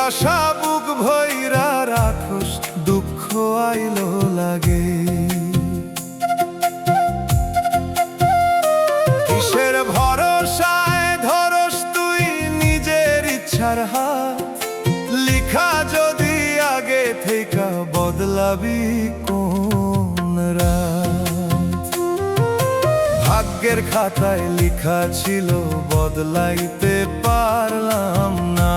আশা বুক ভৈরা রাখোস, দুঃখ আইলো লাগে। কিসের ভরসায় ধরস তুই নিজের ইচ্ছার হাত, লিখা যদি আগে থেকে বদলাবি কোন রাত। ভাগ্যের খাতায় লিখা ছিল বদলাইতে পারলাম না,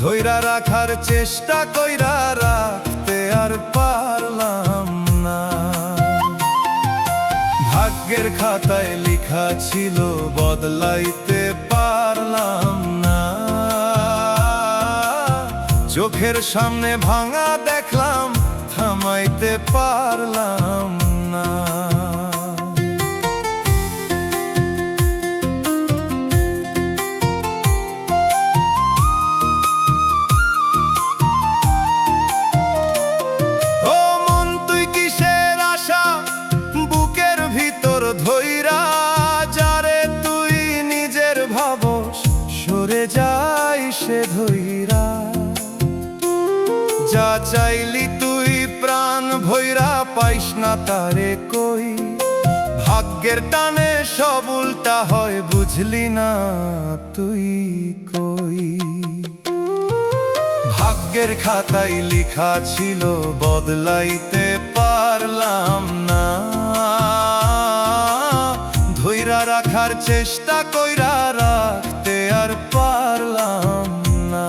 ধইরা রাখার চেষ্টা কইরা রাখতে আর পারলাম না। ভাগ্যের খাতায় লিখা ছিল বদলাইতে পারলাম না, চোখের সামনে ভাঙা দেখলাম থামাইতে পারলাম না। ও মন তুই কিসের আশা বুকের ভিতর ধইরা, যারে তুই নিজের ভাবস সরে যাই সে ধইরা। যা চাইলি তুই প্রাণ ভৈরা পাইস না তারে কই, ভাগ্যের টানে সব উল্টা হয় বুঝলি না তুই কই। ভাগ্যের খাতায় লিখা ছিল বদলাইতে পারলাম না, ধইরা রাখার চেষ্টা কইরা রাখতে আর পারলাম না।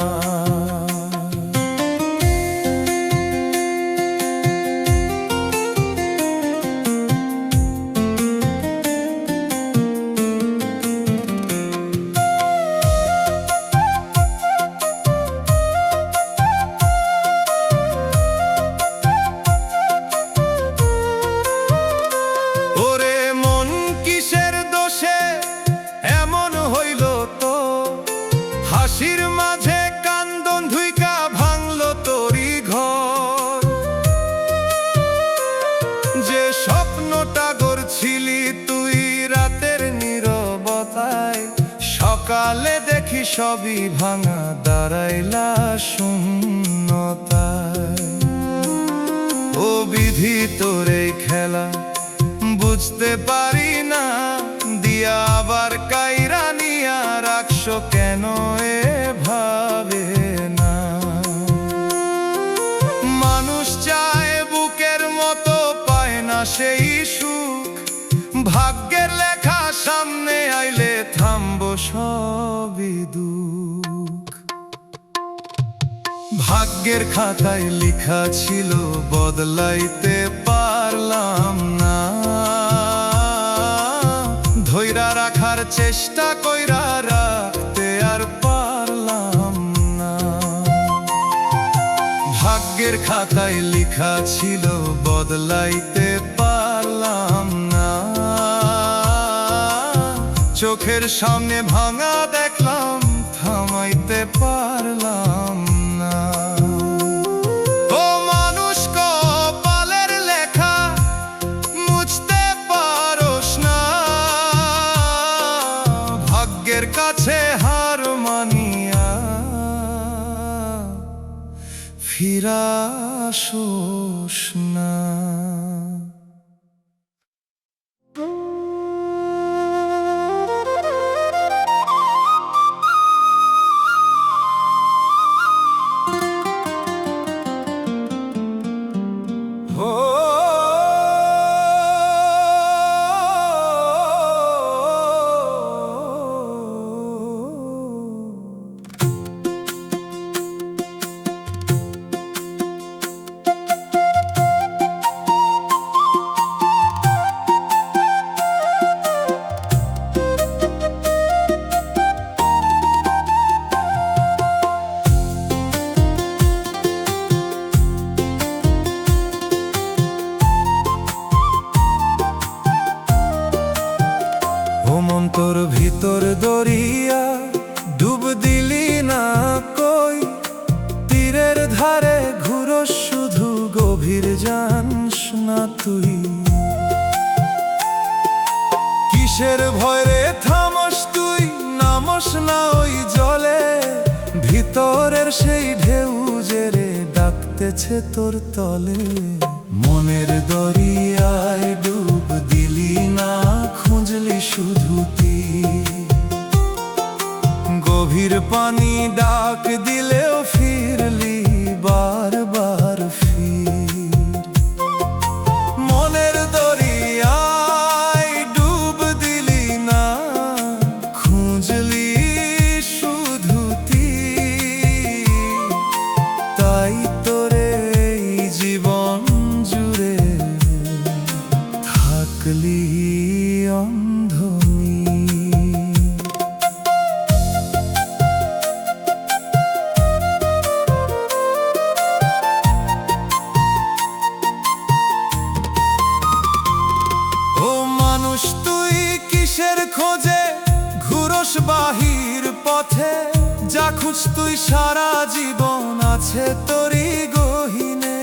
হাসির মাঝে কান্দন ধুইকা ভাঙলো তোরি ঘর, যে স্বপ্নটা গড়ছিলি তুই রাতের নীরবতায়, সকালে দেখি সবই ভাঙা দাঁড়াইলা শূন্যতায়। ও বিধি তোর এই খেলা বুঝতে পারি না, দিয়া আবার কাইরা নিয়া রাখছো কেন এভাবে না। মানুষ চায় বুকের মতো পায় না সেই সুখ, ভাগ্যের লেখা সামনে আইলে থামবো সবই দুঃখ। ভাগ্যের খাতায় লিখা ছিল বদলাইতে পারলাম না, ধইরা রাখার চেষ্টা কইরা রাখতে আর পারলাম না। ভাগ্যের খাতায় লিখা ছিল বদলাইতে পারলাম না, চোখের সামনে ভাঙা দেখলাম থামাইতে পারলাম না। ও মানুষ কপালের লেখা মুছতে পারোস না, ভাগ্যের কাছে হার মানিয়া ফিরা আসোস না। তোর ভিতর দরিয়া ডুব দিলি না কই, তীরের ধারে ঘুরো শুধু গভীর জানস না তুই। কিসের ভয় রে থামস তুই, নামস না ওই জলে, সাগরের সেই ঢেউ যে রে ডাকতেছে তোর তলে, মনের দরিয়ায় ডুব দিলি না, খুঁজলি শুধু তীর। গভীর পানি ডাক দিলেও ফিরলি বারবার ফির। মনের দরিয়ায় ডুব দিলি না, খুঁজলি শুধু তীর। তাই তোরে এই জীবন জুড়ে থাকলি অন্ধনী। ও মানুষ তুই কিসের খোঁজে ঘুরস বাহির পথে, যা খুঁজ তুই সারা জীবন আছে তোরই গহীনে।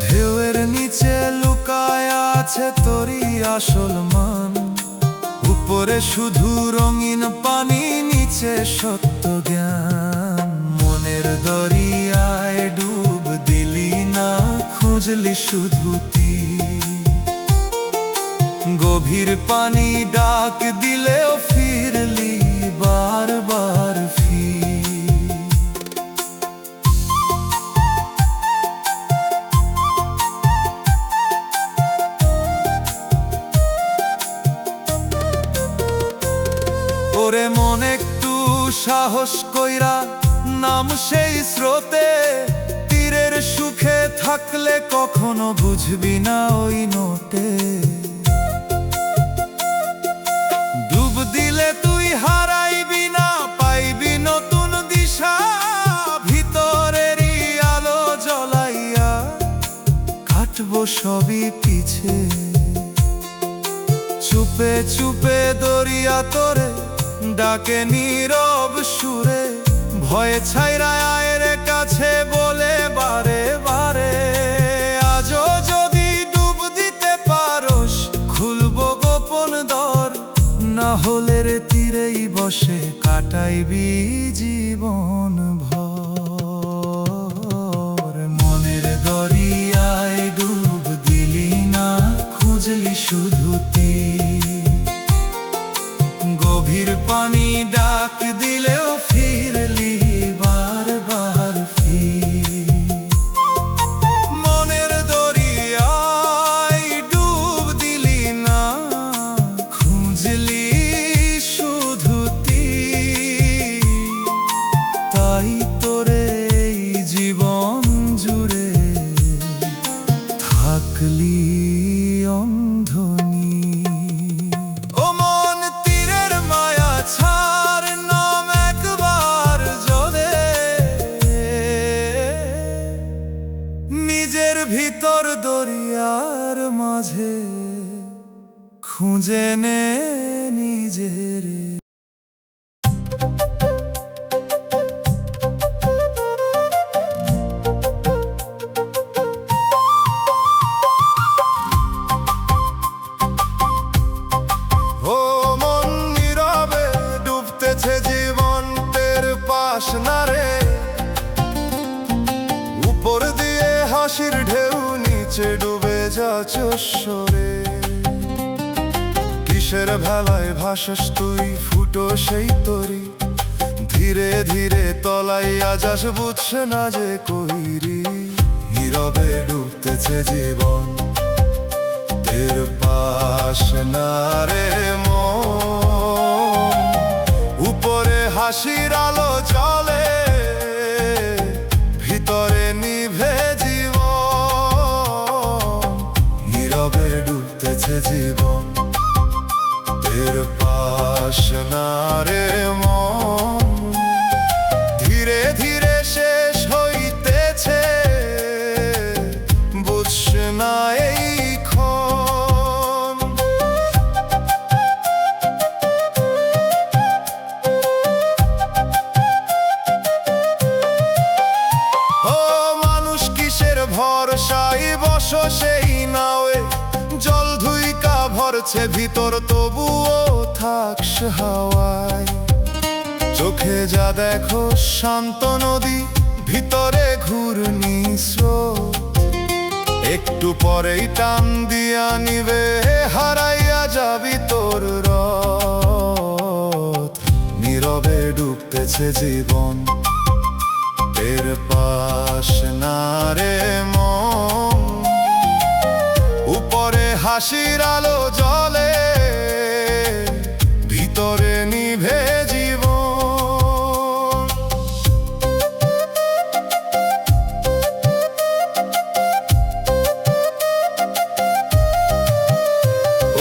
ঢেউয়ের নিচে লুকায় আছে তোরই আসল মান, উপরে শুধু রঙিন পানি, নিচে সত্য জ্ঞান। মনের দরিয়ায় ডুব দিলি না, খুঁজলি শুধু তীর। গভীর পানি ডাক দিলেও ফিরলি বারবার ফির। ওরে মন একটু সাহস কইরা নাম সেই স্রোতে, তীরের সুখে থাকলে কখনো বুঝবি না ওই নোটে। ডুব দিলে তুই হারাইবি না, পাইবি নতুন দিশা। ভিতরেরই আলো জ্বলাইয়া কাটবো সবই পিছে। চুপে চুপে দরিয়া তোরে ডাকে নীরব সুরে, ভয়ে ছাইরা আয়ের কাছে বলে বারে বারে। আজও যদি ডুব দিতে পারোস, খুলবো গোপন দর, না হলে রে তীরেই বসে কাটাইবি জীবন ভর। মনের দরিয়ায় ডুব দিলি না, খুঁজলি শুধু তীর। গভীর পানি ডাক দিলেও ফিরলি বারবার ফির। মনের দরিয়ায় ডুব দিলি না, খুঁজলি শুধু তীর। তাই তোরে এই জীবন জুড়ে থাকলি অন্ধনী। ও মন তীরের মায়া ছাড়, নাম একবার জলে। নিজের ভিতর দরিয়ার মাঝে খুঁজে নে নিজের। ও মন নীরবে ডুবতেছে জীবন তের পাশ না রে। উপর দিয়ে হাসির ঢেউ, নিচে ডুবে যাচ্ছে সরে। কিসের ভেলায় ভাসস তুই, ফুটো সেই তরি। ধীরে ধীরে তলাইয়া যাস, বুঝছে না যে কইরি। নীরবে ডুবতেছে জীবন তের পাশ না রে মন। উপরে হাসির আলো জ্বলে, ভিতরে নিভে জীবন। নীরবে ডুবতেছে জীবন তের পাশ না রে মন। ধীরে ধীরে শেষ হইতেছে, বুঝছে না এই ক্ষণ। ও মানুষ কিসের ভরসায় বস সেই নাওয়ে, জল ধুইকা ভরছে ভিতর তবুও থাকস হাওয়ায়। চোখে উঠে যা দেখো শান্ত নদী, ভিতরে ঘূর্ণিস্রোত। একটু পরেই টান দিয়া নিবে, হারাইয়া যাবি তোর রথ। নীরবে ডুবতেছে জীবন, এর পাশ না রে মন। উপরে হাসির আলো জ্বলে, ভিতরে নিভে জীবন।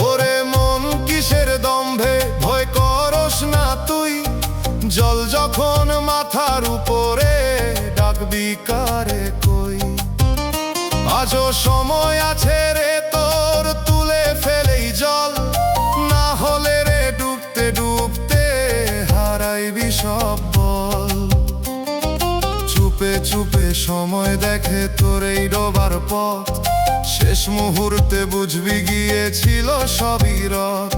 ওরে মন কিসের দম্ভে ভয় করস না তুই, জল যখন মাথার উপরে ডাকবি কারে কই। আজও সময় আছে রে তোর, তুলে ফেলেই জল, না হলে রে ডুবতে ডুবতে হারাইবি সব বল। চুপে চুপে সময় দেখে তোর এই ডোবার পথ, শেষ মুহূর্তে বুঝবি গিয়েছিল সবই রথ।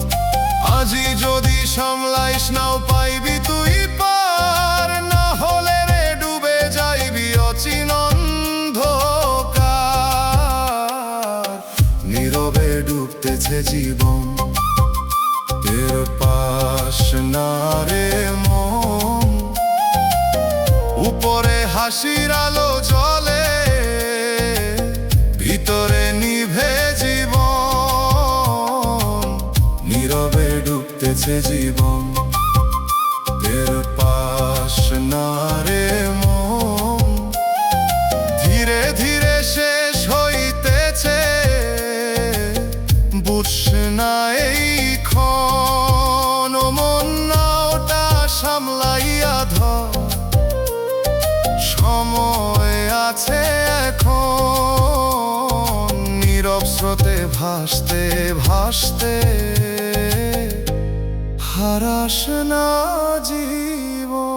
আজই যদি সামলাইস নাও পাইবি তুই পার, না হলে রে ডুবে যাইবি অচিন অন্ধকার। নীরবে ডুবতেছে জীবন, এর পাশ না রে মন। উপরে হাসির আলো জ্বলে, ভিতরে নিভে জীবন। নীরবে ডুবতেছে জীবন, এর পাশ না রে মন। ধীরে ধীরে শেষ হইতেছে, বুঝস না এই ক্ষণ। মন নাওটা সামলাইয়া ধর, সময় আছে এখন। নীরব স্রোতে ভাসতে ভাসতে হারাস না জীবন।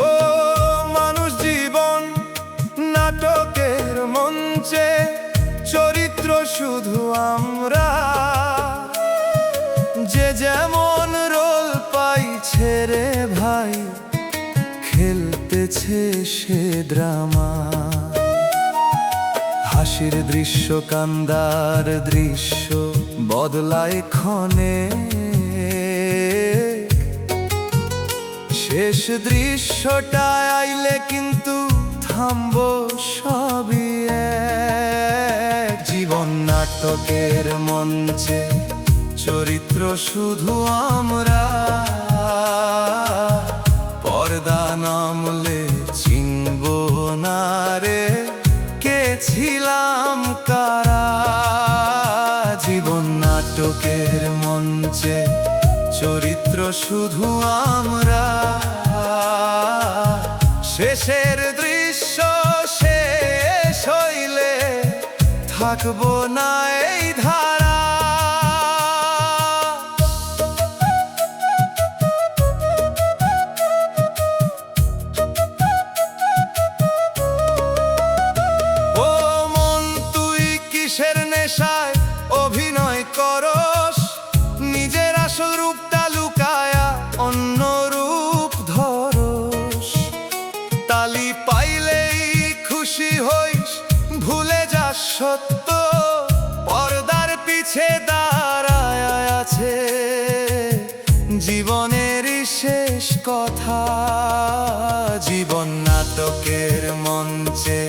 ও মানুষ জীবন নাটকের মঞ্চে, চরিত্র শুধু আমরা। যে যেমন রোল পাইছে রে ভাই, খেলতেছে সে ড্রামা। হাসির দৃশ্য কান্দার দৃশ্য বদলায় ক্ষণে, শেষ দৃশ্যটা আইলে কিন্তু থামবো সবই এক। জীবন নাটকের মঞ্চে, চরিত্র শুধু আমরা। পর্দা নামলে চিনব না রে কে ছিলাম কারা। জীবন নাটকের মঞ্চে, চরিত্র শুধু আমরা। শেষের দৃশ্য শেষ হইলে থাকবো না এই ধারা। ও মন তুই কিসের নেশায় অভিনয় করস, নিজের আসল রূপটা লুকায়া অন্য রূপ ধরস। তালি পাইলেই খুশি হইস, ভুলে যাস সত্য, পর্দার পিছে দাঁড়ায় আছে জীবনের শেষ কথা। জীবন নাটকের মঞ্চে,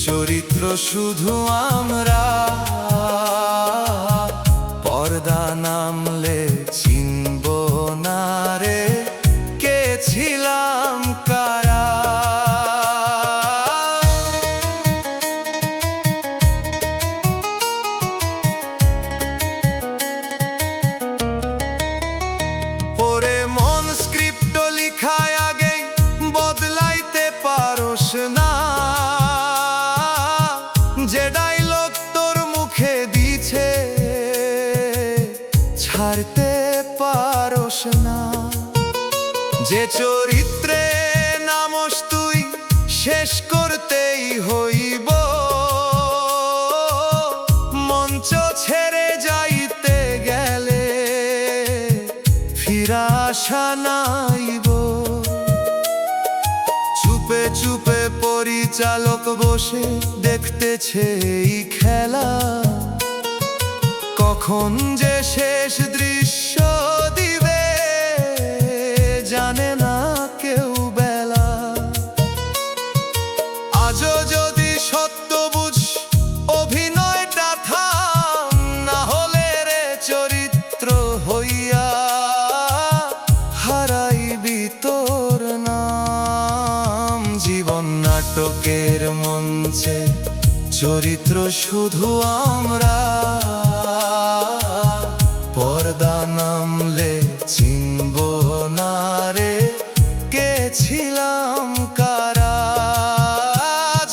চরিত্র শুধু আমরা। পর্দা নামলে চিনব না রে কে ছিলাম কারা। ওরে মন স্ক্রিপ্ট লিখায় আগেই বদলাইতে পারস না। যে ডাইলগ তোর যে চরিত্রে নামস তুই শেষ করতেই হইব, মঞ্চ ছেড়ে যাইতে গেলে ফিরা আশা নাইব। চুপে চুপে পরিচালক বসে দেখতেছে এই খেলা, কখন যে শেষ দৃশ্য দিবে জানে না কেউ বেলা। আজও যদি সত্য বুঝ অভিনয়টা থাম, না হলে রে চরিত্র হইয়া হারাইবি তোর নাম। জীবন নাটকের মঞ্চে চরিত্র শুধু আমরা, পর্দা নামলে চিনব না রে কে ছিলাম কারা।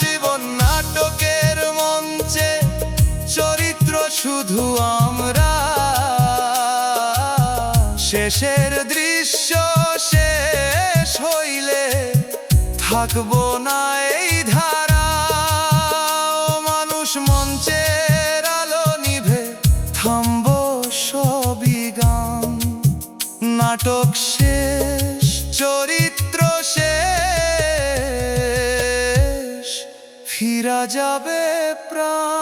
জীবন নাটকের মঞ্চে চরিত্র শুধু আমরা, শেষের দৃশ্য শেষ হইলে থাকবো না এই ধারা। মানুষ মঞ্চের আলো নিভে থামবো সবই গান, নাটক শেষ চরিত্র শেষ ফিরা যাবে প্রাণ।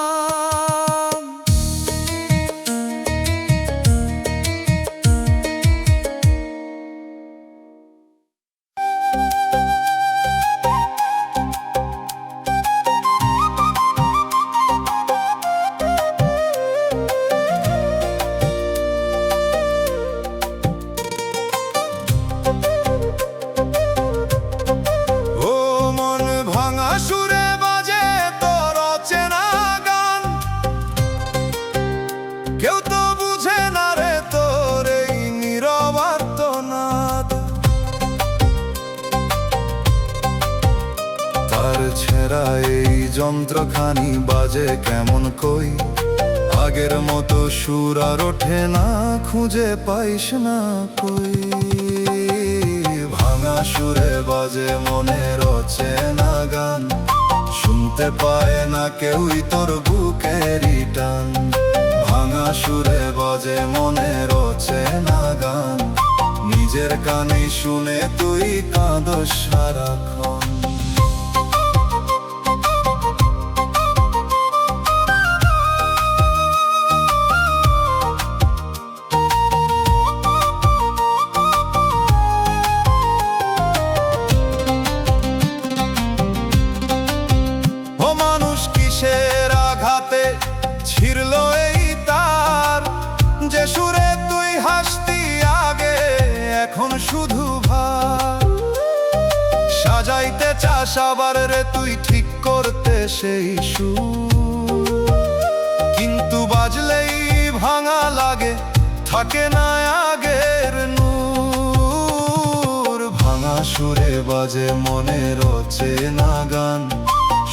কেউ তো বুঝে না রে তোর এই নীরব আর্তনাদ, তার ছেঁড়া এই যন্ত্রখানি বাজে কেমন কই, আগের মতো সুর আর ওঠে না, খুঁজে পাইস না কই। ভাঙা সুরে বাজে মনের অচেনা গান, শুনতে পায় না কেউই তোর বুকেরই টান। ভাঙা সুরে বাজে মনের অচেনা গান, নিজের কানে শুনে তুই কাঁদস সারাক্ষণ। ও মানুষ কিসের আঘাতে ছিড়ল এই তার, যে সুরে তুই হাসতি আগে এখন শুধু ভার। সাজাইতে চাস আবার রে তুই ঠিক করতে সেই সুর, কিন্তু বাজলেই ভাঙা লাগে, থাকে না আগের নূর। ভাঙা সুরে বাজে মনের অচেনা গান,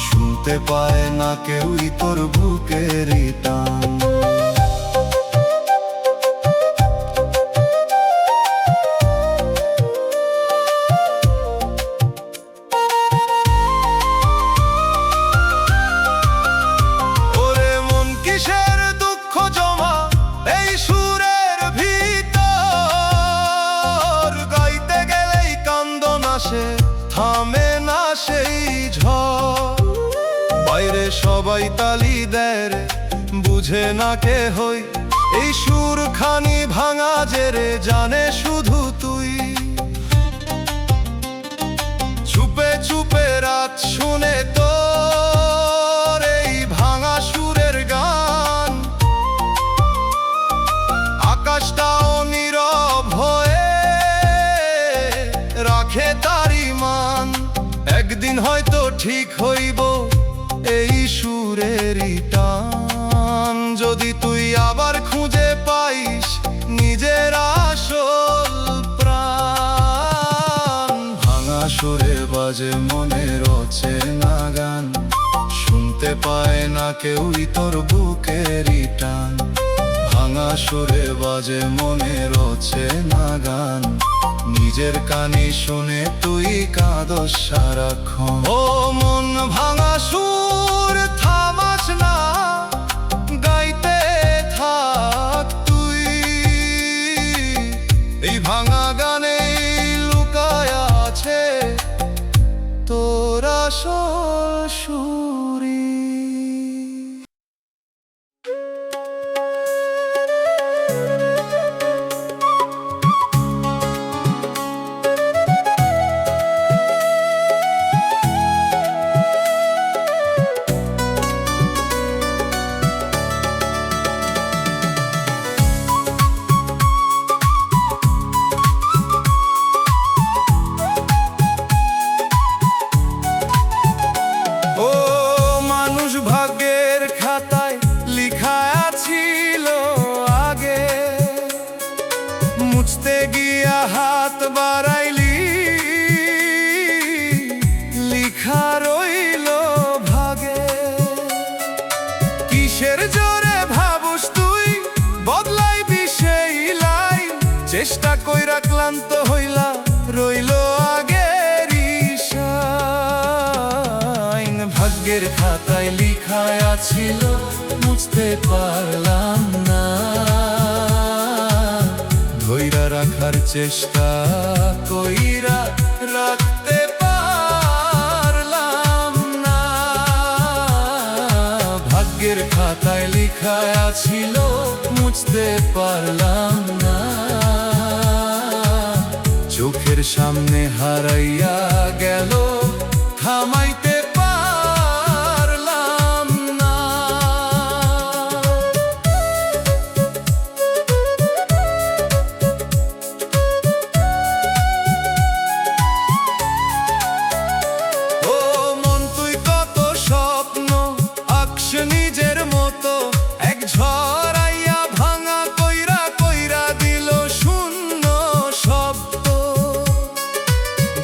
শুনতে পায় না কেউই তোর বুকেরই টান। ওরে মন কিসের দুঃখ জমা এই সুরের ভিতর, গাইতে গেলেই কান্দন আসে, থামে না সেই ঝড়। বাইরে সবাই তালি দেয় রে, বুঝে না কে হই এই সুরখানি ভাঙা জেরে, জানে শুধু তুই। চুপে চুপে রাত শুনে তোর এই ভাঙা সুরের গান, আকাশটাও নীরব হয়ে রাখে তারি মান। একদিন হয়তো ঠিক হইব এই সুরেরই টান, যদি তুই আবার খুঁজে পাইস নিজের আসল প্রাণ। ভাঙা সুরে বাজে মনের অচেনা গান, শুনতে পায় না কেউই তোর বুকেরই টান। ভাঙা সুরে বাজে মনের অচেনা গান, নিজের কানে শুনে তুই কাঁদস সারাক্ষণ। ও মন ভাঙা সুর থামাস না, গাইতে থাক তুই, এই ভাঙা গানে লুকায় আছে তোর আসল সুরি। ভাগ্যের খাতায় লিখা ছিল আগে, মুছতে গিয়া হাত বাড়াইলি, লিখা রইল ভাগে। কিসের জোরে ভাবুস তুই বদলাইবি সেই লাইন, চেষ্টা কইরা ক্লান্ত হইলা রইল আগের ইশাইন। ভাগ্যের খাতায় লিখা ছিল মুছতে পারলাম না, ধইরা রাখার চেষ্টা কইরা রাখতে পারলাম না। ভাগ্যের খাতায় লিখা ছিল মুছতে পারলাম না, চোখের সামনে হারাইয়া গেল থামাইতে নিজের মতো এক ঝড় আইয়া ভাঙা কইরা কইরা দিল শূন্য শব্দ।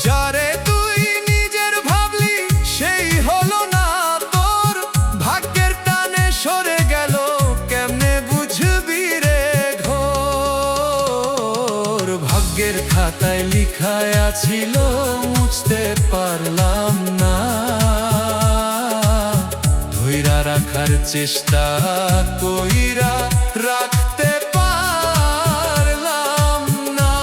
যারে তুই নিজের ভাবলি সেই হলো না তোর, ভাগ্যের টানে সরে গেল কেমনে বুঝবি রে ঘোর। ভাগ্যের খাতায় লিখা ছিল মুছতে পারলাম না, রাখার চেষ্টা কইরা রাখতে পারলাম না।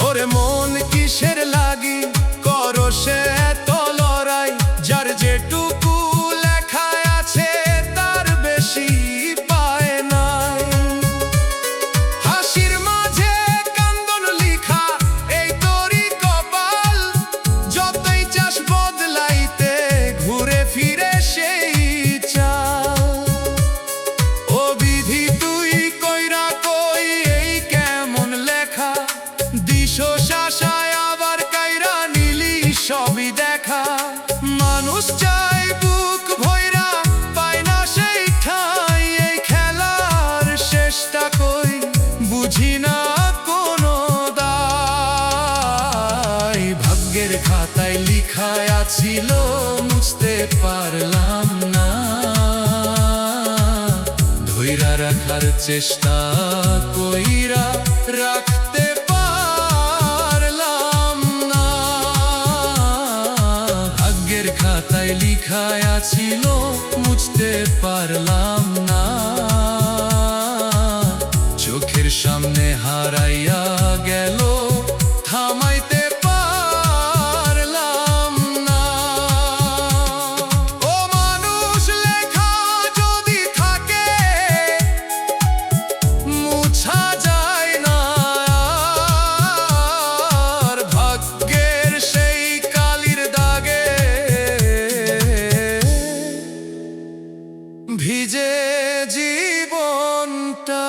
ওরে মন কিসের লাগি করো সে এত লড়াই, যার যেটুকু লেখা আছে তার বেশি পায় নাই। সবই দেখা মানুষ চাই বুক ভৈরা পায় না সেই ঠাই, এই খেলার শেষটা কই বুঝি না কোনো দায়। ভাগ্যের খাতায় লিখা ছিল মুছতে পারলাম না, ধইরা রাখার চেষ্টা কইরা রাখতে খাতায় লিখা ছিল মুছতে পারলাম না, চোখের সামনে হারাইয়া গেল থামাইতে পারলাম না। ও মানুষ লেখা যদি থাকে মুছা যায় না, আর ভাগ্যের সেই কালির দাগে ভিজে জীবনটা।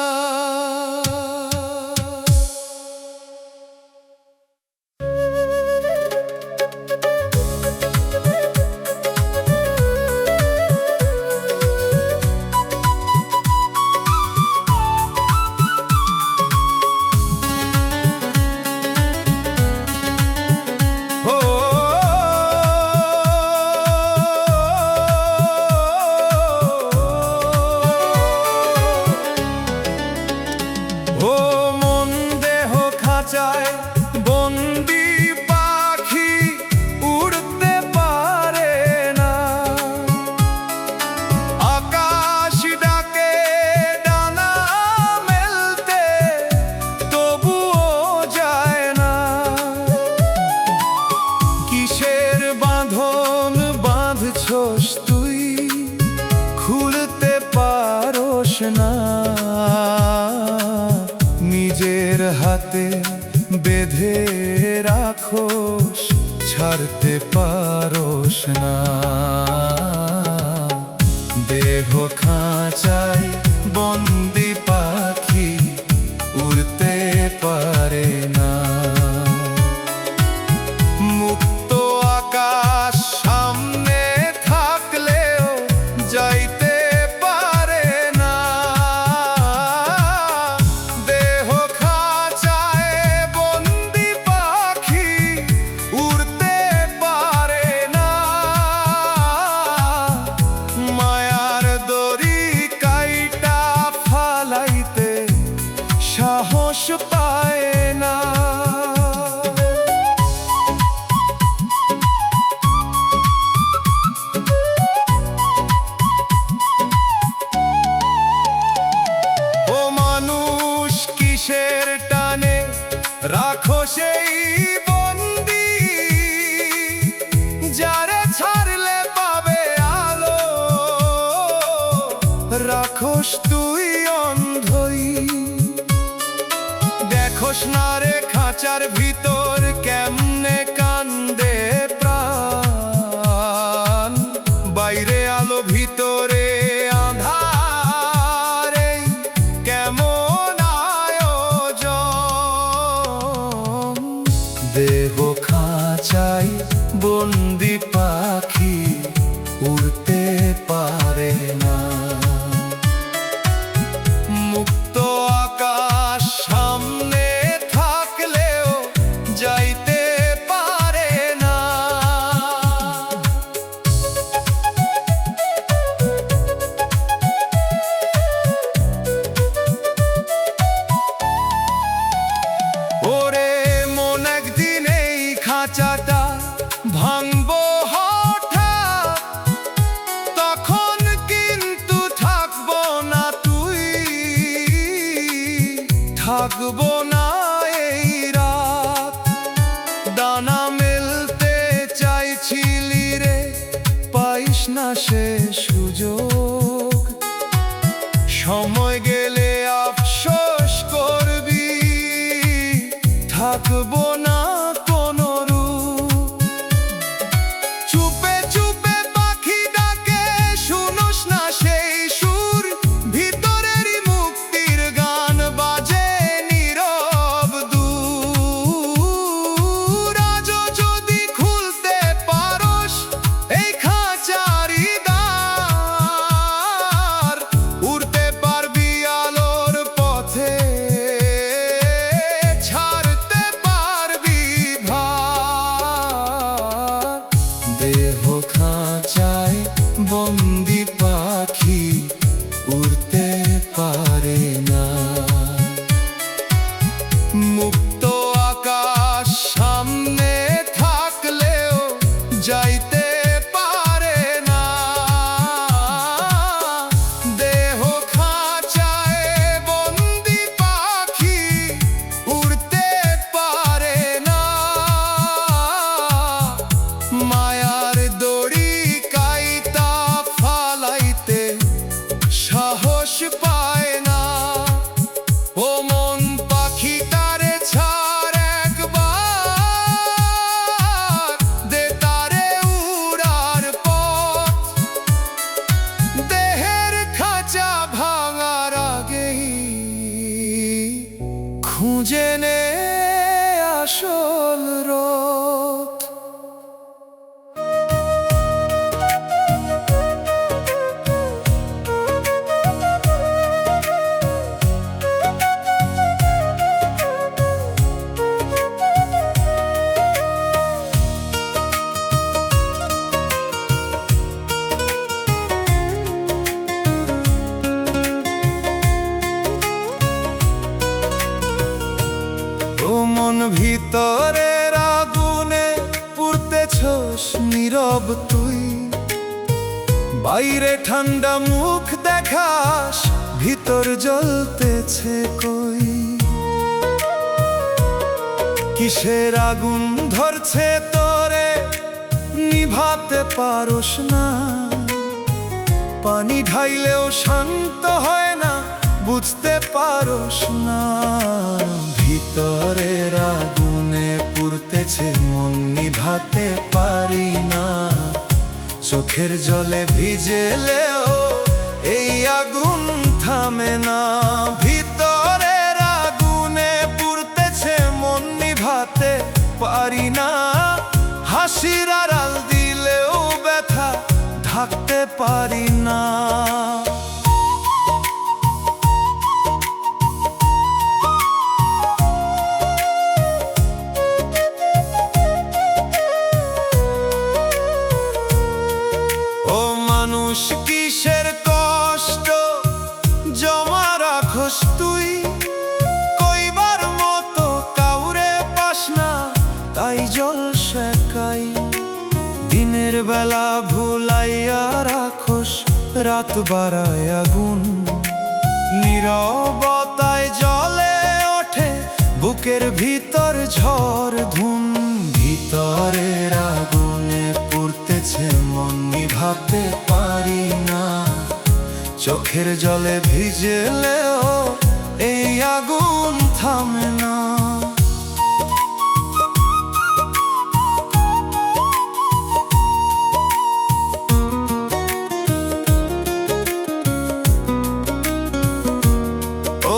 খাঁচায় বন্দি পাখি উড়তে পারে না। আকাশ ডাকে ডানা মেলতে তবুও যায় না। কিসের বাঁধন বাঁধছস তুই, খুলতে পারোস না। নিজের হাতে বেঁধে রাখোস, ছাড়তে পারোস না। দেহ খাঁচায় বন্দি পাখি উড়তে পারে না। মুক্ত আকাশ সামনে থাকলেও যাইতে পারে না। দেহ খাঁচায় বন্দি পাখি উড়তে পারে না। মায়ার দড়ি কাইটা ফালাইতে সাহস পায় না। কিসের টানে রাখো সেই বন্দি, যারে ছাড়লে পাবে আলো। রাখোস তুই অন্ধই, দেখোস না রে খাঁচার ভিতর কেমনে কান্দে প্রাণ। বাইরে আলো ভিতরে আঁধার, এই কেমন দেহ খাঁচায় বন্দি পাখি উড়তে পারে না। মুক্ত আকাশ সামনে থাকলেও যাইতে পারে না। ওরে মন একদিন এই খাঁচাটা ভাঙবো হঠাৎ, তখন কিন্তু থাকবো না তুই। থাকবো না এই রাত। ডানা মেলতে চাইছিলি রে, পাইস না সে সুযোগ। সময় গেলে আফসোস করবি, থাকবো না কোনো রূপ। চুপে চুপে পাখি ডাকে, শুনোস না সেই সুর। ভিতরেরই মুক্তির গান বাজে নীরব দূর। আজও যদি খুলতে পারোস এই খাঁচারি দ্বার, উড়তে পারবি আলোর পথে, ছাড়তে পারবি ভার। দেহ খাঁচায় বন্দি পাখি উড়তে পারে না। মুক্ত আকাশ সামনে থাকলেও যাইতে পারে না। দেহ খাঁচায় বন্দি পাখি উড়তে পারে না। মায়ার দড়ি কাইটা ফালাইতে সাহস পায় না। ও মন পাখি তারে ছাড় একবার, দে তারে উড়ার পথ। দেহের খাঁচা ভাঙার আগেই খুঁজে নে আসল রথ। ভিতরের আগুনে পুড়তেছস নীরব তুই, বাইরে ঠান্ডা মুখ দেখাস, ভিতর জ্বলতেছে কই। কিসের আগুন ধরছে তোরে, নিভাতে পারোস না, পানি ঢাইলেও শান্ত হয় না, বুঝতে পারোস না। ভিতরের আগুনে পুড়তেছে মন, নিভাতে পারি না, চোখের জলে ভিজেলেও এই আগুন থামে না। ভিতরের আগুনে পুড়তেছে মন, নিভাতে পারি না, হাসির আড়াল দিলেও ব্যথা ঢাকতে পারি না। ও মানুষ কিসের কষ্ট জমা রাখস তুই, কইবার মতো কাউরে পাস না, তাই জল শেখাই। দিনের বেলা ভুলাইয়া রাখস, রাত বাড়ায় আগুন, নীরবতায় জ্বলে ওঠে বুকের ভিতর ঝড় ধুম। ভিতরের আগুনে পুড়তেছে মন, নিভাতে পারি না, চোখের জলে ভিজলেও এই আগুন থামে না।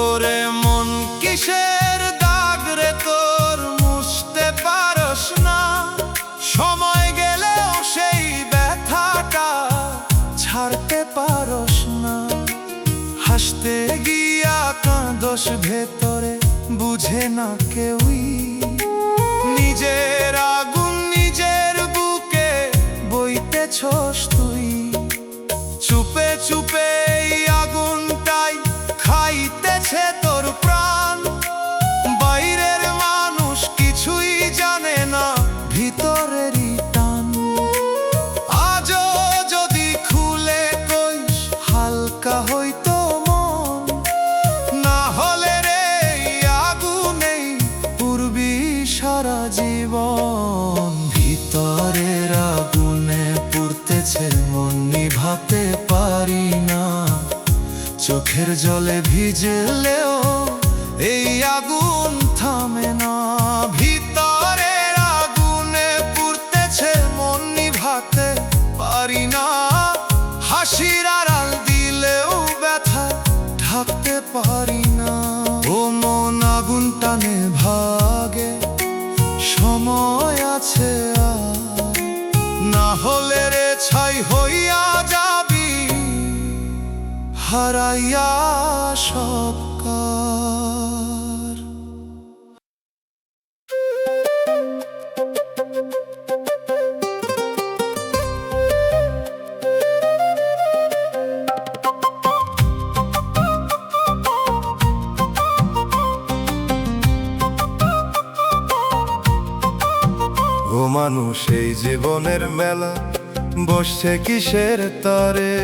ওরে মন কিসের দাগ রে তোর, মুছতে পারস না, সময় গেলেও সেই ব্যথাটা ছাড়তে পারস না। হাসতে গিয়া কাঁদস ভেতরে, বুঝে না কেউই, নিজের আগুন নিজের বুকে বইতেছস তুই। চুপে চুপে এই আগুনটাই খাইতেছে তোর প্রাণ, বাইরের মানুষ কিছুই জানে না ভিতরেরই টান। আজও যদি খুলে কইস হালকা হইতো মন, না হলে রে আগুনেই পুড়বি সারা জীবন। ভিতরের আগুনে পুড়তেছে মন, নিভাতে পারি না, চোখের জলে ভিজলেও এই আগুন থামে না। ভিতরের আগুনে পুড়তেছে মন, নিভাতে পারি না, হাসির আড়াল দিলেও ব্যথা ঢাকতে পারি না। ও মন আগুন টানে ভাগে, সময় আছে আর, না হলে রে ছাই হইয়া যাবি, হারাইয়া সব কার। ও মানুষ এই জীবনের মেলা বসছে কিসের তরে,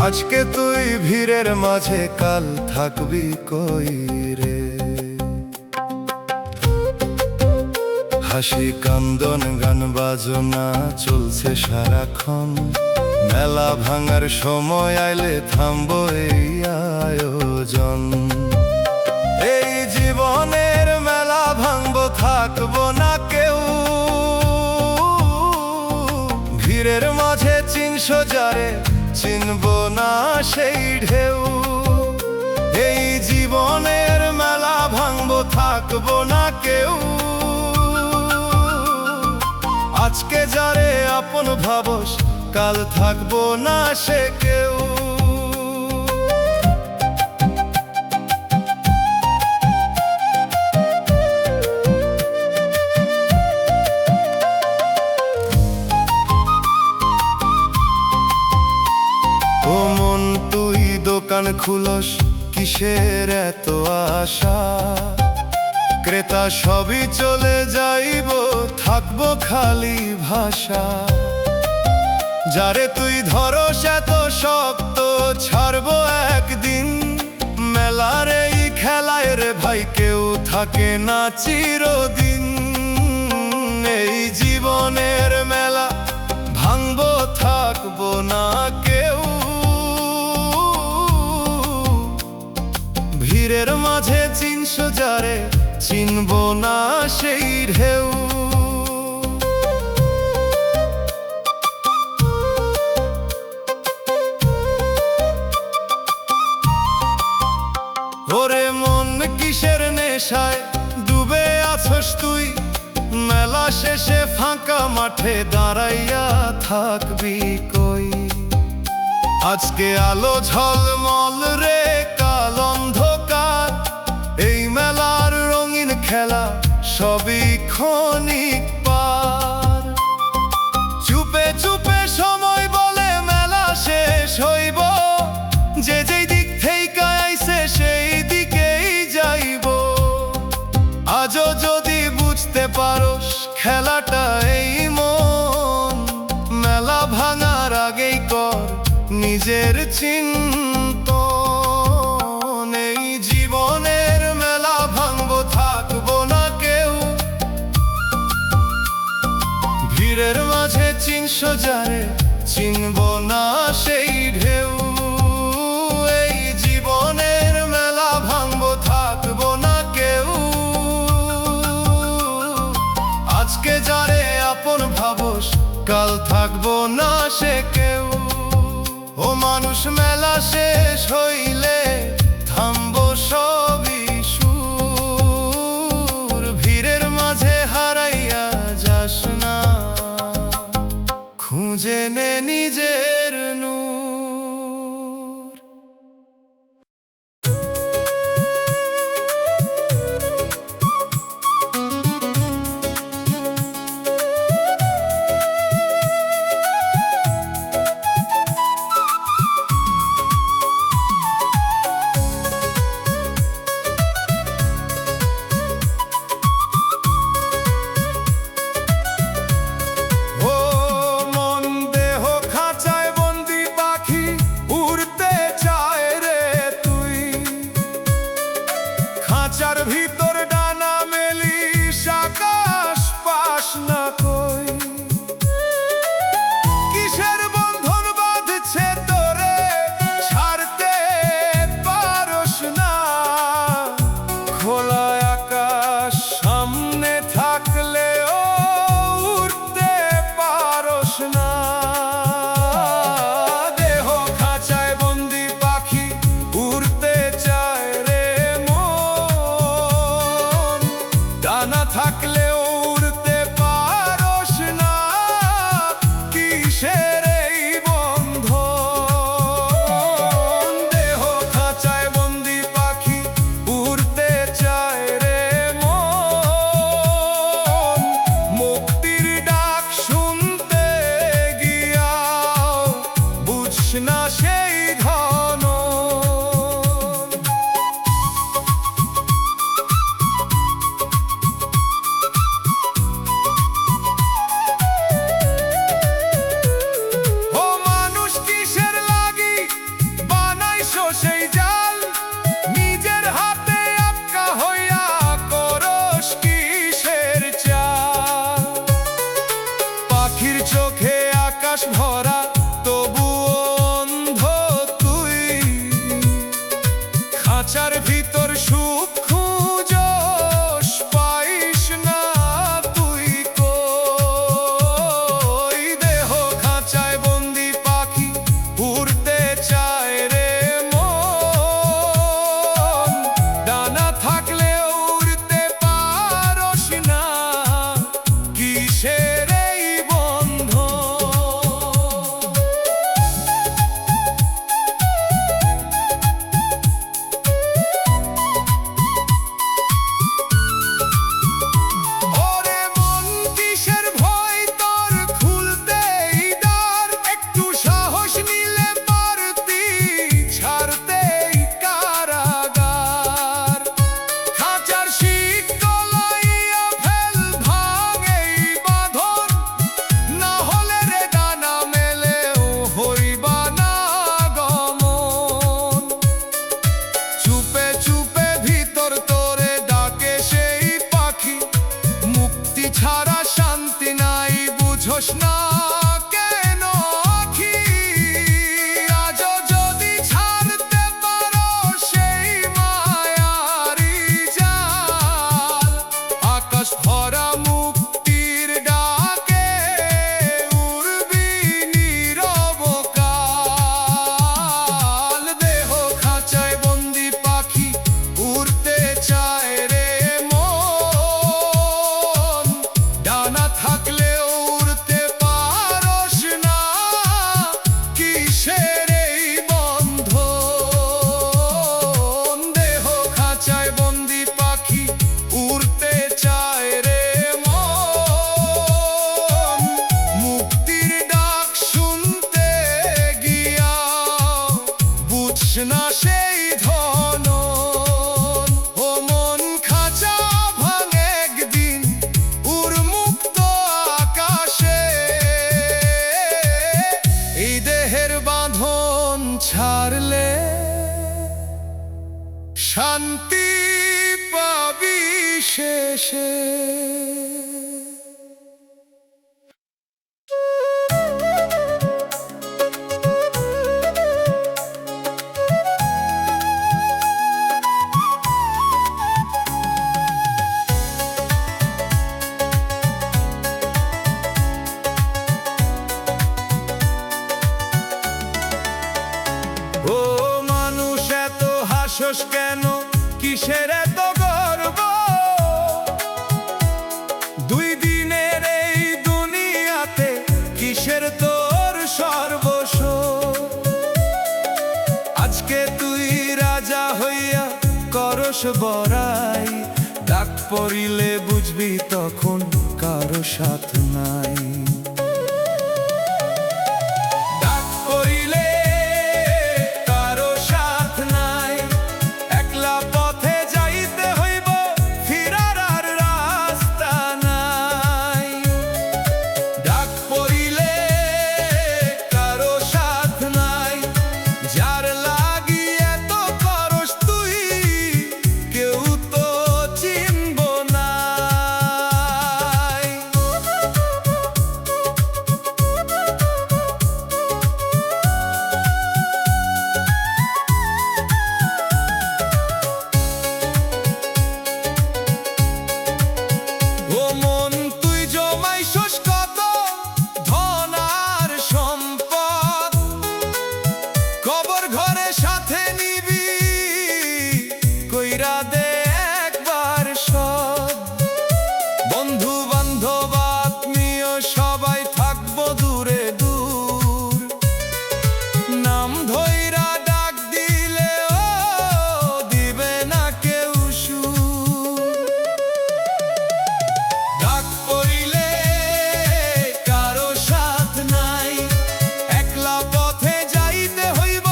আজকে তুই ভিড়ের মাঝে, কাল থাকবি কই রে। হাসি কান্দন গান বাজনা চলছে সারাক্ষণ, মেলা ভাঙার সময় আইলে থামবো এই আয়োজন। এই জীবনের মেলা ভাঙবো, থাকবো না কেউ, ভিড়ের মাঝে চিনশো যারে, চিনবো না সেই ঢেউ। এই জীবনের মেলা ভাঙবো, থাকবো না কেউ, আজকে যারে আপন ভাবস, কাল থাকবো না সে কেউ। ও মন তুই দোকান খুলস কিসের এত আশা? ক্রেতা সবই চলে যাইব, থাকবো খালি ভাষা। যারে তুই ধরস এত শক্ত, ছাড়বো একদিন। মেলার এই খেলায় রে ভাই কেউ থাকে না চিরদিন। এই জীবনের মেলা ভাঙবো, থাকবো না কেউ। ভিড়ের মাঝে চিনস যারে, চিনবো না সেই ঢেউ। ওরে মন কিসের নেশায় ডুবে আছস তুই? মেলা শেষে ফাঁকা মাঠে দাঁড়াইয়া থাকবি কই? আজকে আলো ঝলমল রে, কাল অন্ধকার। এই মেলার রঙিন খেলা সবই ক্ষণিক পার। চুপে চুপে সময় বলে মেলা শেষ হইব। যে যেই দিক থেকে আইছে সেই দিকেই যাইব। আজও যদি বুঝতে পারোস খেলাটা এই মন, মেলা ভাঙার আগেই কর নিজের চিন্তন। এই জীবনের মেলা ভাঙবো, থাকবো না কেউ। ভিড়ের মাঝে চিনস যারে, চিনবো না সেই ঢেউ। এই জীবনের মেলা ভাঙবো, থাকবো না কেউ। আজকে যারে আপন ভাবস, কাল থাকবো না সে কেউ। ও মানুষ মেলা শেষ হইলে থামবো সবই সুর। ভিড়ের মাঝে হারাইয়া যাস না, খুঁজে নে নিজের নূর। খাঁচার ভিতর ডানা মেলিস, আকাশ পাস না কই? কিসের বন্ধন বাঁধছে তোরে, ছাড়তে পারস না? খোলা আকাশ সামনে থাকলেও উড়তে পারস না। দেহ খাঁচায় বন্দি পাখি, উড়তে চায় রে ডানা থাকলেও উড়তে পারস না। কিসের এই বন্ধন? দেহ খাঁচায় বন্দি পাখি, উড়তে চায় রে মন। মুক্তির ডাক শুনতে গিয়াও বুঝস না সেই ধন। সেই জাল নিজের হাতে আটকা হইয়া করস কিসের চাল? পাখির চোখে আকাশ ভরা, তবুও অন্ধ তুই। খাঁচার ভিতর সুখ খুঁজস, পাইস না তুই কই? দেহ খাঁচায় বন্দি পাখি, উড়তে চায় রে। ডানা থাকলেও উড়তে পারস না, কিসের এই বন্ধন? ধন ও মন খাঁচা ভাঙে একদিন উন্মুক্ত আকাশে। এই দেহের বাঁধন ছাড়লে শান্তি পাবি শেষে। ও মানুষ এত হাসোস কেন, কিসের এত গর্ব? দুই দিনের এই দুনিয়াতে কিসের তোর সর্বস্ব? আজকে তুই রাজা হইয়া করস বড়াই, ডাক পড়িলে বুঝবি তখন কারো সাথ নাই। বন্ধু বান্ধব আত্মীয় সবাই থাকবো দূরে দূর, নাম ধইরা ডাক দিলে ও দিবে না কেউ সুর। ডাক পড়িলে কারো সাথ নাই, একলা পথে যাইতে হইব,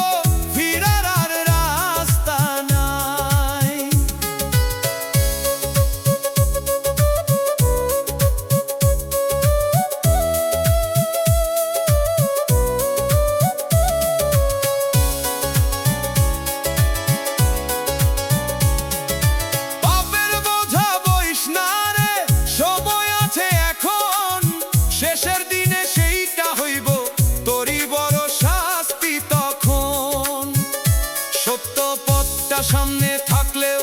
ফিরার আর রাস্তা নাই। শেষের দিনে সেইটা হইব তোরই বড় শাস্তি তখন। সত্য পথটা সামনে থাকলেও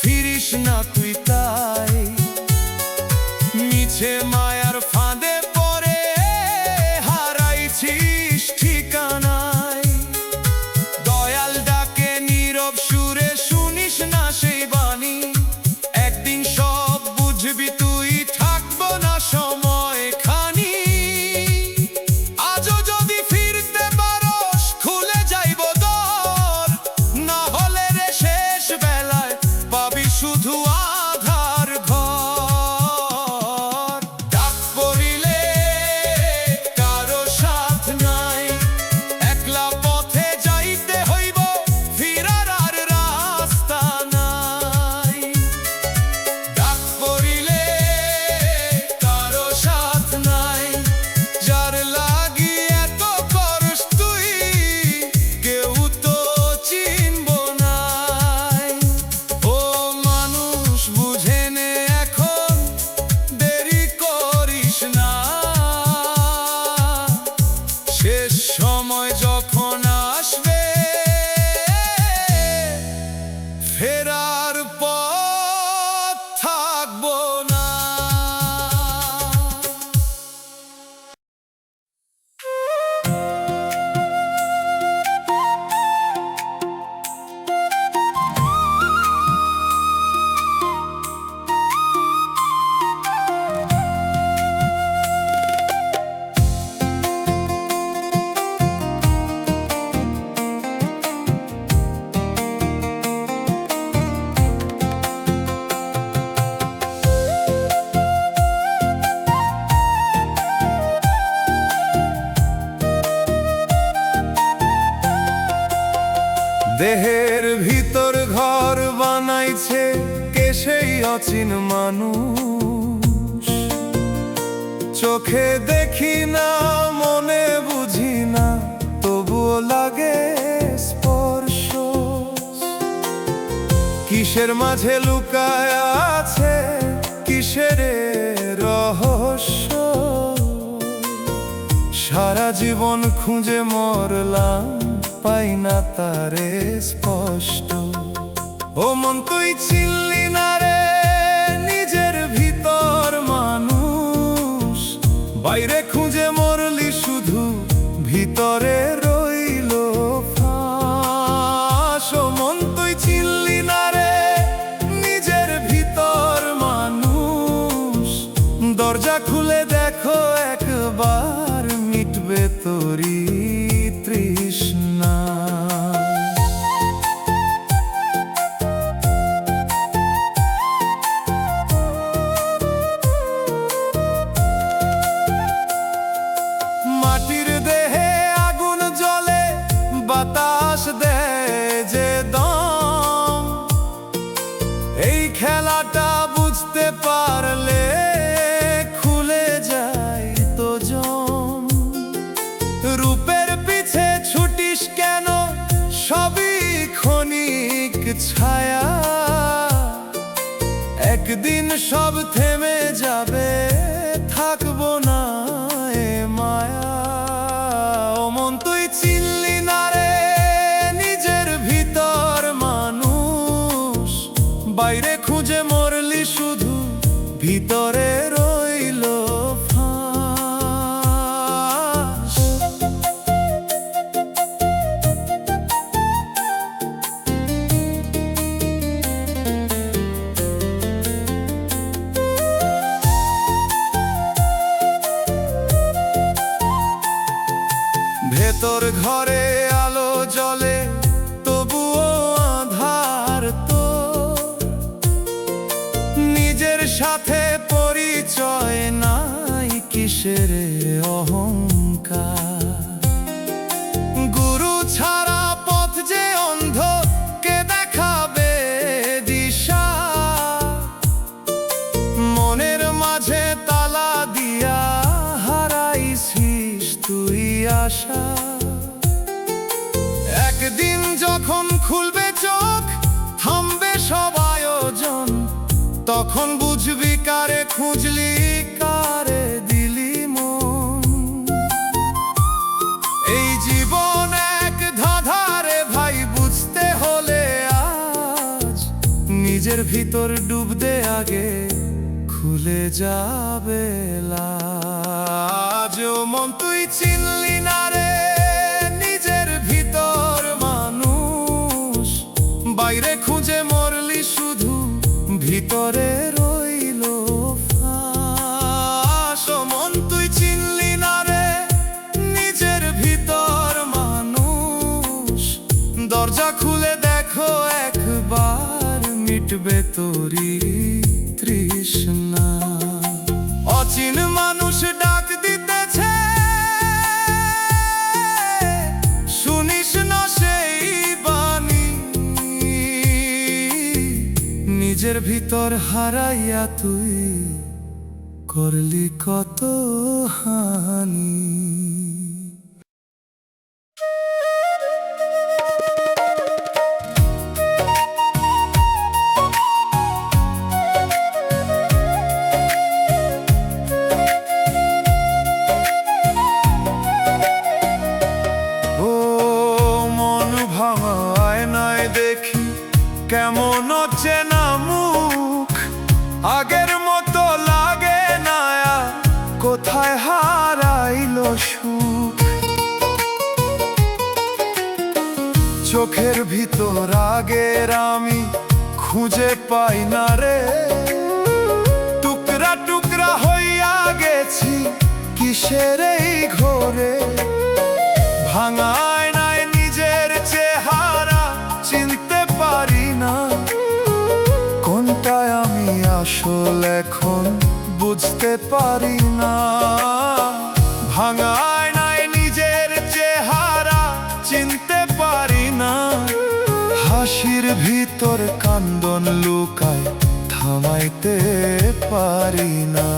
ফিরিস না তুই তাই, মিছে মায়ার ফাঁদে পড়ে হারাইছিস ঠিকানায়। দয়াল ডাকে নীরব সুরে, শুনিস না সেই বাণী, একদিন সব বুঝবি তুই, থাকবো না সময়। শুধু আধার ঘর, ডাক পড়িলে কারো সাথ নাই, একলা পথে যাইতে হইব, ফিরার আর রাস্তা নাই। ডাক পড়িলে কারো সাথ নাই, যার লাগি এত করস তুই, কেউ তো চিনব নাই। ও বুঝে নে এখন, দেরি করিস না, শেষ সময় যখন আসবে, ফেরার পথ থাকবো না। দেহের ভিতর ঘর বানাইছে কে সেই অচিন মানুষ। চোখে দেখি না, মনে বুঝি না, তবুও লাগে স্পর্শ। কিসের মাঝে লুকায় আছে কিসের রহস্য। সারা জীবন খুঁজে মরলাম, পাই না তারে স্পষ্ট। ও মন তুই চিনলি না রে নিজের ভিতর মানুষ। বাইরে খুঁজে মরলি শুধু, ভিতরে রইল ফাঁস। ও মন তুই চিনলি না রে নিজের ভিতর মানুষ। দরজা খুলে দেখো একবার, মিটবে তোরি তৃষ্ণা। মাটির দেহে আগুন জ্বলে, বাতাস দেয় যে দম। এই খেলাটা বুঝতে পারলে খুলে যায় তো জম। রূপের পিছে ছুটিস কেন, সবই ক্ষণিক ছায়া। একদিন সব থেমে যাবে, থাকবো না এ মায়া। ও মন তুই চিনলি না রে নিজের ভিতর মানুষ। বাইরে খুঁজে মরলি শুধু, ভিতরে রইল ফাঁস। ভেতর ঘরে আলো জ্বলে, তবুও আঁধার তো। নিজের সাথে পরিচয় নাই, কিসের অহংকার। গুরু ছাড়া পথ যে অন্ধ, কে দেখাবে দিশা। মনের মাঝে তালা দিয়া হারাইছিস তুই আশা। একদিন যখন খুলবে চোখ, থামবে সব আয়োজন। তখন বুঝবি কারে খুঁজলি, কারে দিলি মন। এই জীবন এক ধাঁধারে ভাই, বুঝতে হলে আজ নিজের ভিতর ডুব দে আগে, খুলে যাবে লাজ। ও মন তুই চিনলি না রে নিজের ভিতর মানুষ। বাইরে খুঁজে মরলি শুধু, ভিতরে রইল ফাঁস। ও মন তুই চিনলি না রে নিজের ভিতর মানুষ। দরজা খুলে দেখো একবার, মিটবে তোরি তৃষ্ণা। অচিন মানুষ ডাক দিতেছে, শুনিস না সেই বাণী। নিজের ভিতর হারাইয়া তুই করলি কত হানি। কেমন চেনা মুখ, আগের মতো লাগে না, কোথায় হারাইলো সুখ। চোখের ভিতর আগের আমি খুঁজে পাই না রে। টুকরা টুকরা হইয়া গেছি কিসের এই ঘোরে। ভাঙায় নাই নিজের চেহারা, চিনতে পারি না কোনটায় আমি আসল, এখন বুঝতে পারি না। ভাঙায় নাই নিজের চেহারা, চিনতে পারি না। হাসির হাসির ভিতর কান্দন লুকায়, থামাইতে পারি না।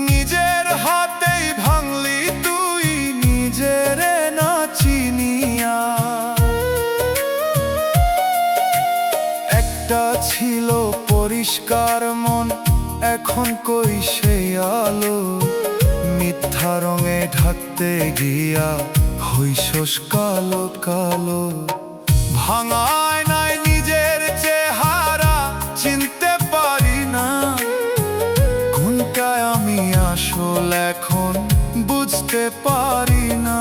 নিজের হাতেই ভাঙলি তুই নিজের না চিনিয়া। একটা ছিল পরিষ্কার মন, এখন কই সেই আলো? মিথ্যা রঙে ঢাকতে গিয়া হইছস কালো কালো। ভাঙায় নাই নিজের চেহারা, চিনতে পারি না কোনটায় আমি আসল, এখন বুঝতে পারি না।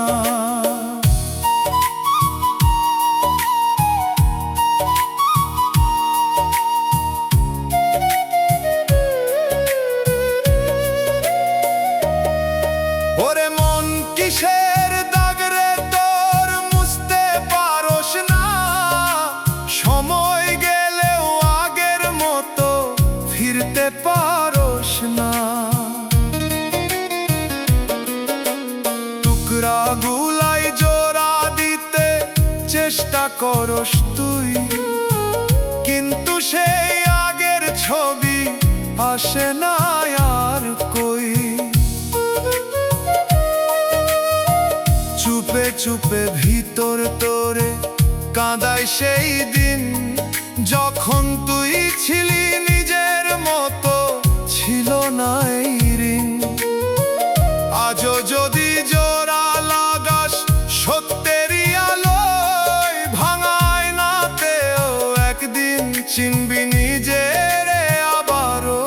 ওরে মন কিসের দাগ রে তোর, মুছতে পারস না? সময় গেলেও আগের মতো ফিরতে পারস না। টুকরা গুলাই জোড়া দিতে চেষ্টা করস তুই, কিন্তু সেই আগের ছবি আসে না আর কই। চুপে চুপে ভিতর তোরে কাঁদায় সেই দিন, যখন তুই ছিলি নিজের মতো, ছিল না এই ঋণ। আজও যদি জোড়া লাগাস সত্যেরই আলোয়, ভাঙায় নাতেও একদিন চিনবি নিজের আবারও।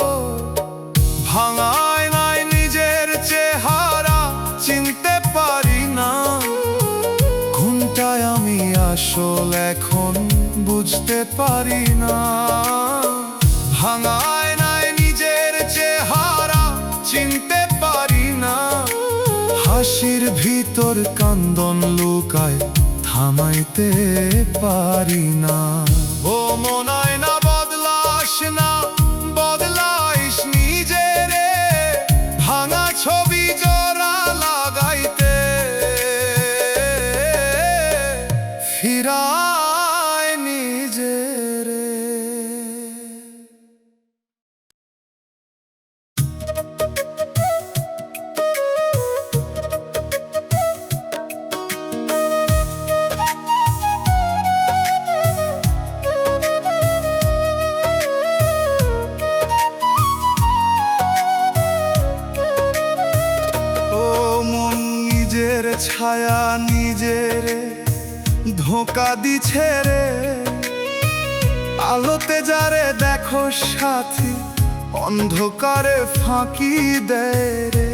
ভাঙায় নাই নিজের চেহারা, চিনতে পারি না কোনটায় আমি আসল, এখন বুঝতে পারি না। ভাঙায় নাই নিজের চেহারা, চিনতে পারি না। হাসির ভিতর কান্দন লুকায়, থামাইতে পারি না। ও মনায় না বদলাস না, বদলাইস নিজেরে। ভাঙা ছবি জোড়া লাগাইতে ফিরায় নিজেরে। ছায়া নিজেরে ধোঁকা দিছে রে, আলোতে যারে দেখো সাথী, অন্ধকারে ফাঁকি দেয় রে।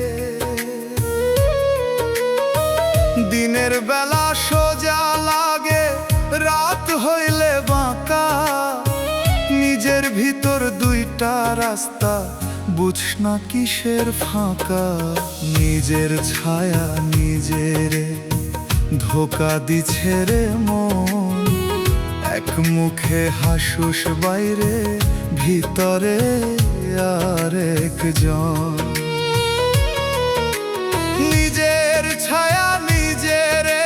দিনের বেলা সোজা লাগে, রাত হইলে বাঁকা। নিজের ভিতর দুইটা রাস্তা, বুঝস না কিসের ফাঁকা। নিজের ছায়া নিজেরে ধোঁকা দিছে রে মন, এক মুখে হাসুস বাইরে, ভিতরে আরেকজন। নিজের ছায়া নিজেরে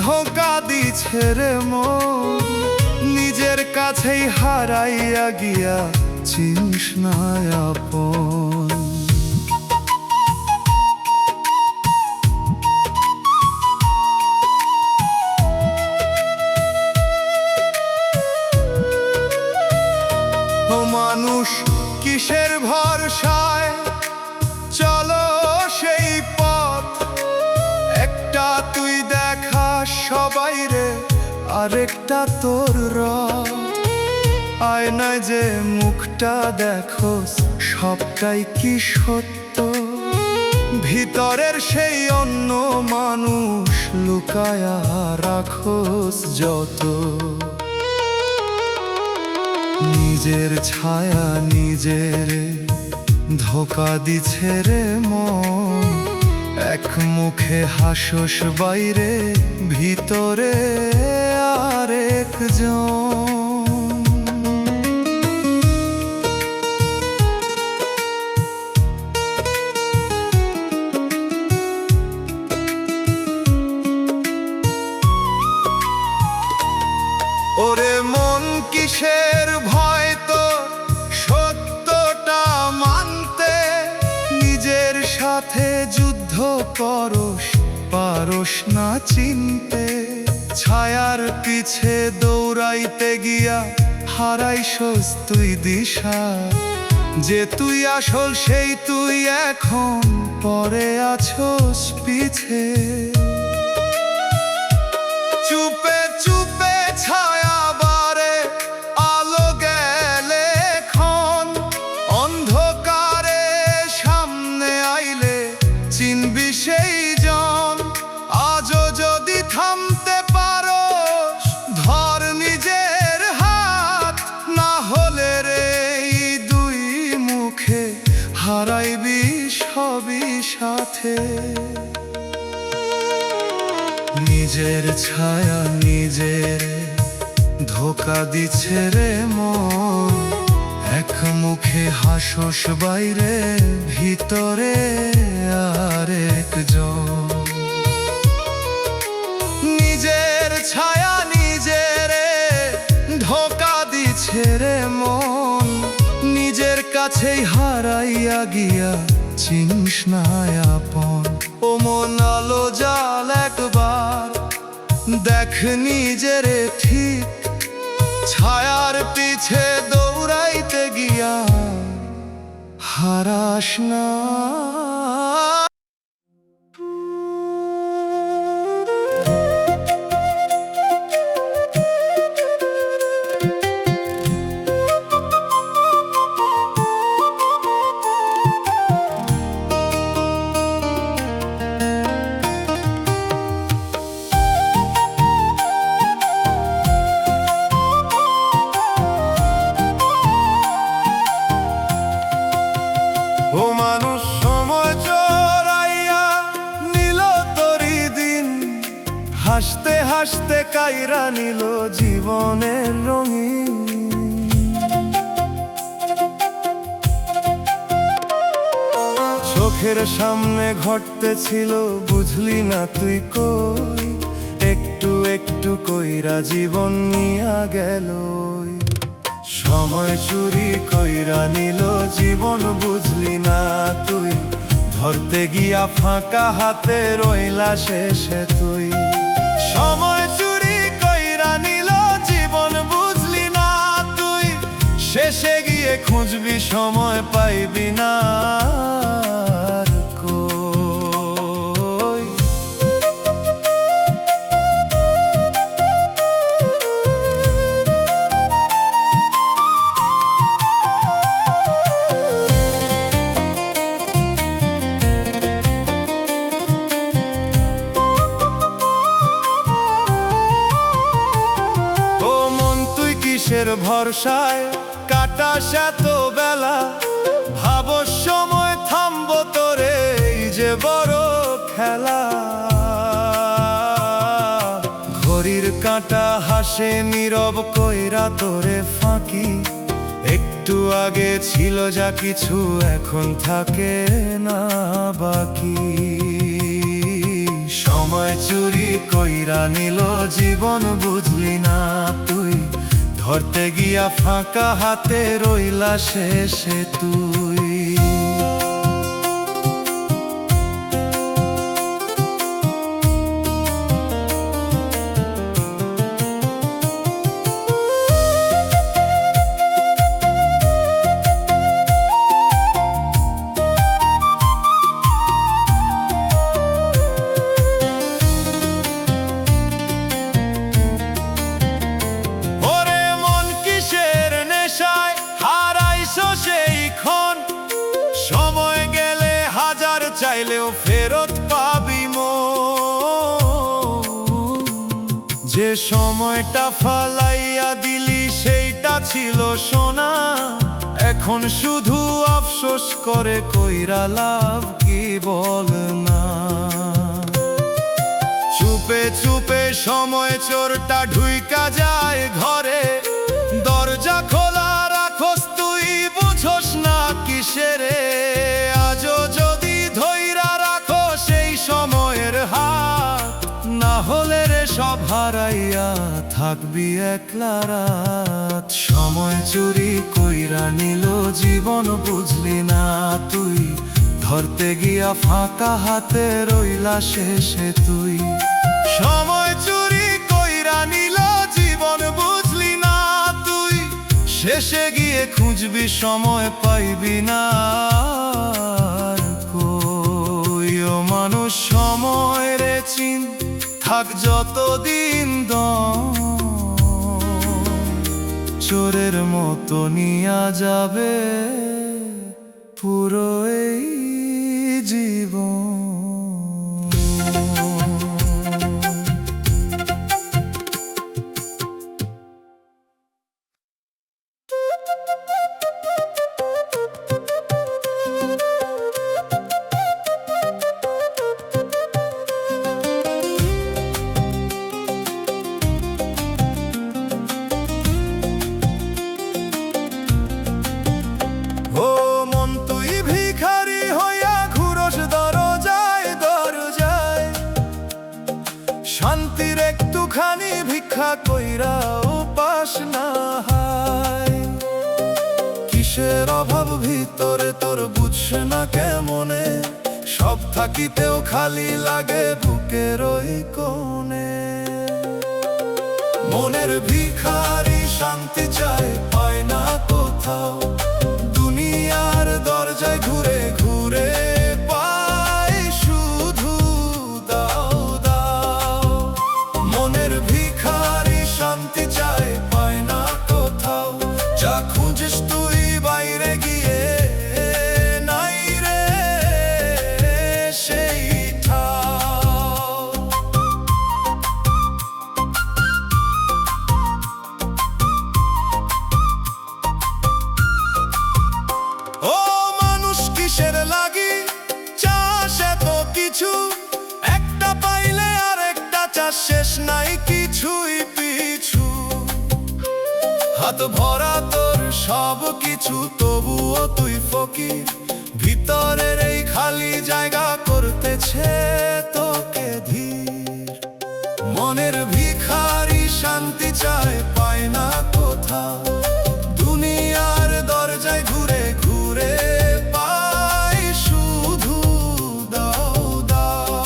ধোঁকা দিছে রে মন, নিজের কাছেই হারাইয়া গিয়া চিনিস না আপন। ও মানুষ কিসের ভরসায় চলো সেই পথ, একটা তুই দেখা সবাই রে, আরেকটা তোর রথ। আয়নায় যে মুখটা দেখোস, সবটাই কি সত্য? ভিতরের সেই অন্য মানুষ লুকায়া রাখোস যত। নিজের ছায়া নিজেরে ধোকা দিছে রে মন। এক মুখে হাসস বাইরে, ভিতরে আরেকজন। ওরে মন কিসের ভয় তো সত্যটা মানতে, নিজের সাথে যুদ্ধ করস পারস না চিনতে। ছায়ার পিছে দৌড়াইতে গিয়া হারাইছস তুই দিশা, যে তুই আসল সেই তুই এখন পরে আছস পিছে। চুপে চুপে ছায়া বারে, আলো গেলে ক্ষণ, অন্ধকারে সামনে আইলে চিনবি সেই জন। আজও যদি থামতে পারোস ধর নিজের হাত, না হলে রে এই দুই মুখে হারাইবি সবই সাথে। নিজের ছায়া নিজের ধোকা দিছে রে মন। এক মুখে হাসস বাইরে, ভিতরে আরেকজন। নিজের ছায়া নিজের ধোকা দিছে রে মন। নিজের কাছেই হারাইয়া গিয়া চিনিস না আপন। ও মন আলো জাল একবার দেখ নিজের ঠিক, ছায়ার পিছে দৌড়াইতে গিয়া হারাস না। ও মানুষ সময় চোরাইয়া নিল তোরি দিন, হাসতে হাসতে কাইরা নিল জীবনের রঙিন। চোখের সামনে ঘটতেছিল বুঝলি না তুই কই, একটু একটু কইরা জীবন নিয়া গেল। সময় চুরি কইরা নিল জীবন বুঝলি না তুই, ধরতে গিয়া ফাঁকা হাতে রইলা শেষে তুই। সময় চুরি কইরা নিল জীবন বুঝলি না তুই, শেষে গিয়ে খুঁজবি সময় পাইবি না আর কই। কিসের ভরসায় কাটাস এত বেলা, ভাবস সময় থামবো তোরে এই যে বড় খেলা। ঘড়ির কাঁটা হাসে নীরব কইরা তোরে ফাঁকি, একটু আগে ছিল যা কিছু এখন থাকে না বাকি। সময় চুরি কইরা নিল জীবন বুঝলি না তুই, ধরতে গিয়া ফাঁকা হাতে রইলা শেষে তুই। চাইলেও ফেরত পাবি মন, যে সময়টা ফালাইয়া দিলি সেইটা ছিল সোনা। এখন শুধু আফসোস করে কইরা লাভ কি বল না। চুপে চুপে সময় চোরটা ঢুইকা যায় ঘরে, দরজা খোলা রাখস তুই বুঝোস না কিসেরে। আজও যদি ধইরা রাখো সেই সময়ের হাত, না হলে রে সব হারাইয়া থাকবি একলা রাত। সময় চুরি কইরা নিল জীবন বুঝলি না তুই, ধরতে গিয়া ফাঁকা হাতে রইলা শেষে তুই। সময় চুরি কইরা নিল জীবন বুঝলি না তুই, শেষে গিয়ে খুঁজবি সময় পাইবি না আর কই। ও মানুষ সময় রে চিন, থাক যতদিন দম, চোরের মতো নিয়া যাবে পুরো এই জীবন। শান্তির একটুখানি ভিক্ষা কইরা উপাস না হয়, কিসের অভাব ভিতরে তোর বুঝছে না কেমনে। সব থাকিতেও খালি লাগে বুকের ওই কোণে। মনের ভিখারি শান্তি চায় পায় না কোথাও, দুনিয়ার দরজায় ঘুরে ঘুরে শান্তি চায় পায় না কোথাও। যা খুঁজিস তুই বাইরে গিয়ে নাই রে সেই ঠাও। ও মানুষ কিসের লাগি চাস এত কিছু, একটা পাইলে আর একটা চাষ, শেষ নাই কিছুই পিছু। হাত ভরা তোর সব কিছু তবুও তুই ফকির, ভিতরের এই খালি জায়গা করতেছে তোকে ধীর। মনের ভিখারি শান্তি চায় পায় না কোথাও, দুনিয়ার দরজায় ঘুরে ঘুরে পায় শুধু দাও দাও।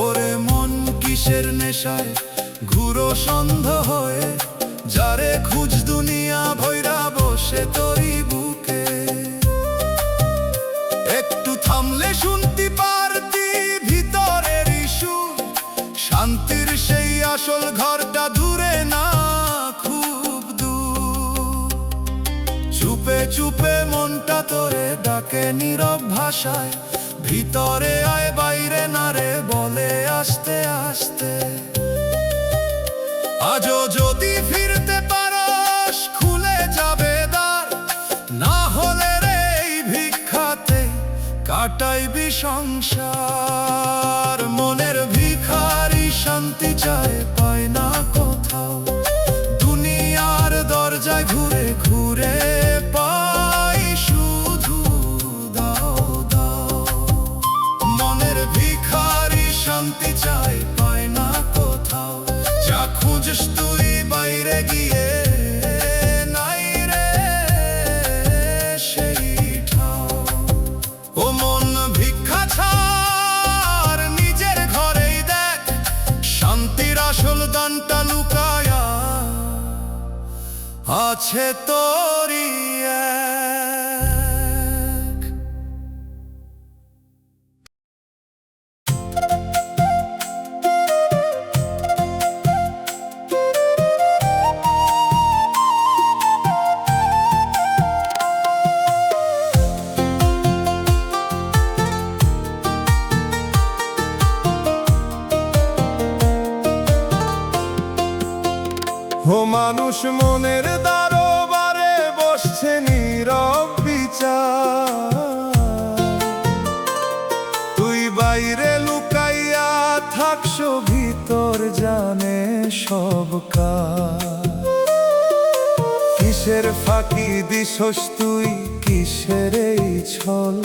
ওরে মন কিসের নেশায় ঘুরো সন্ধ হয়ে, যারে খুঁজ দুনিয়া ভৈরা বসে তোরই বুকে। একটু থামলে শুনতে পারতি ভিতরের সুর, শান্তির সেই আসল ঘরটা দূরে না খুব দূর। চুপে চুপে মনটা তোরে ডাকে নীরব ভাষায়, ভিতরে আয় বাইরে না রে বলে আস্তে আস্তে। আজও যদি ফিরতে পারস খুলে যাবে দ্বার, না হলে রে এই ভিক্ষাতে কাটাইবি সংসার। মনের ভিখারি শান্তি চায় পায় না কোথাও, দুনিয়ার দরজায় ঘুরে ঘুরে পায় শুধু দাও দাও। মনের ভিখারি শান্তি চায় পায় না কোথাও, যা খুঁজিস তুই বাইরে গিয়ে নাই রে সেই ঠাও। ও মন ভিক্ষা ছাড় নিজের ঘরেই দেখ, শান্তির আসল দানটা লুকায়া আছে তোরই এক। ও মানুষ মনের দরবারে বসছে নীরব বিচার, তুই বাইরে লুকাইয়া থাকস, ভিতর জানে সব কাজ। কিসের ফাঁকি দিছস তুই, কিসের এই ছল,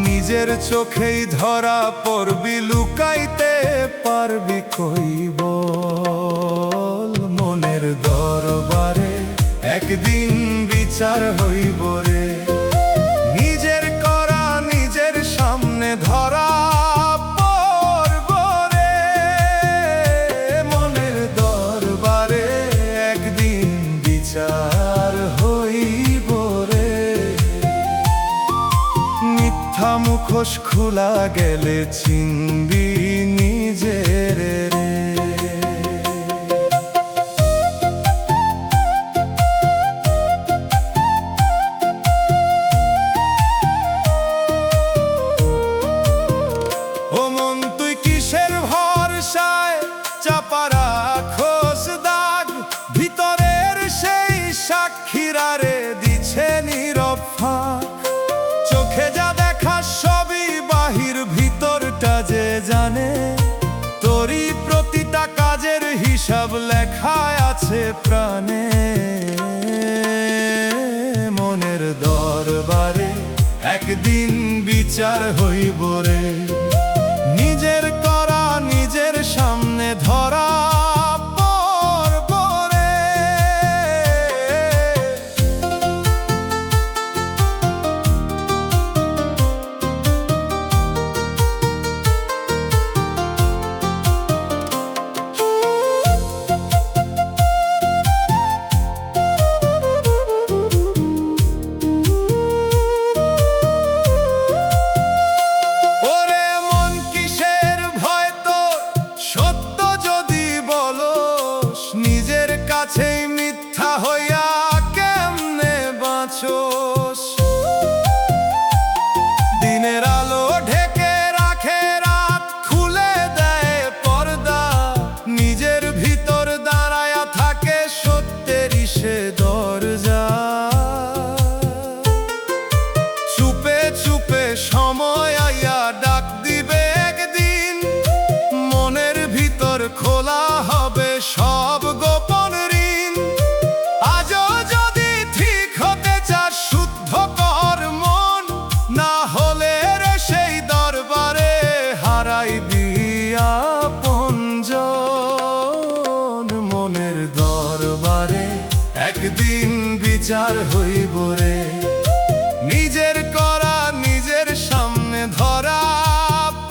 নিজের চোখেই ধরা পড়বি, লুকাইতে পারবি কই বল। মনের দরবারে একদিন বিচার হইব রে, নিজের করা নিজের সামনে ধরা পড়ব রে। মনের দরবারে একদিন বিচার হইব রে, মিথ্যা মুখোশ খোলা গেলে চিনবি নিজের রে। ও মন তুই কিসের ভরসায় চাপা রাখোস দাগ, ভিতরের সেই সাক্ষীরা রে দিছে নীরব ফাঁক। চোখে যা দেখা সবই বাহির, ভিতরটা যে জানে, তোরই প্রতিটা কাজের হিসাব লেখা আছে প্রাণে। মনের দরবারে একদিন বিচার হইব রে, নিজের করা নিজের সামনে ধরা পড়ব রে। ওরে মন কিসের ভয় তোর, সত্য যদি বলস, নিজের কাছেই মিথ্যা হইয়া কেমনে বাঁচোস। দিনের আলো ঢেকে রাখে রাত, খুলে দেয় পর্দা, নিজের ভিতর দাঁড়ায়া থাকে সত্যেরই সে দরজা। চুপে চুপে সময় আইয়া ডাক দিবে একদিন, মনের ভিতর খোলা হবে সব গোপন ঋণ। আজও যদি ঠিক হতে চাস শুদ্ধ কর মন, না হলে রে সেই দরবারে হারাইবি আপনজন। মনের দরবারে একদিন বিচার হইব রে, নিজের করা নিজের সামনে ধরা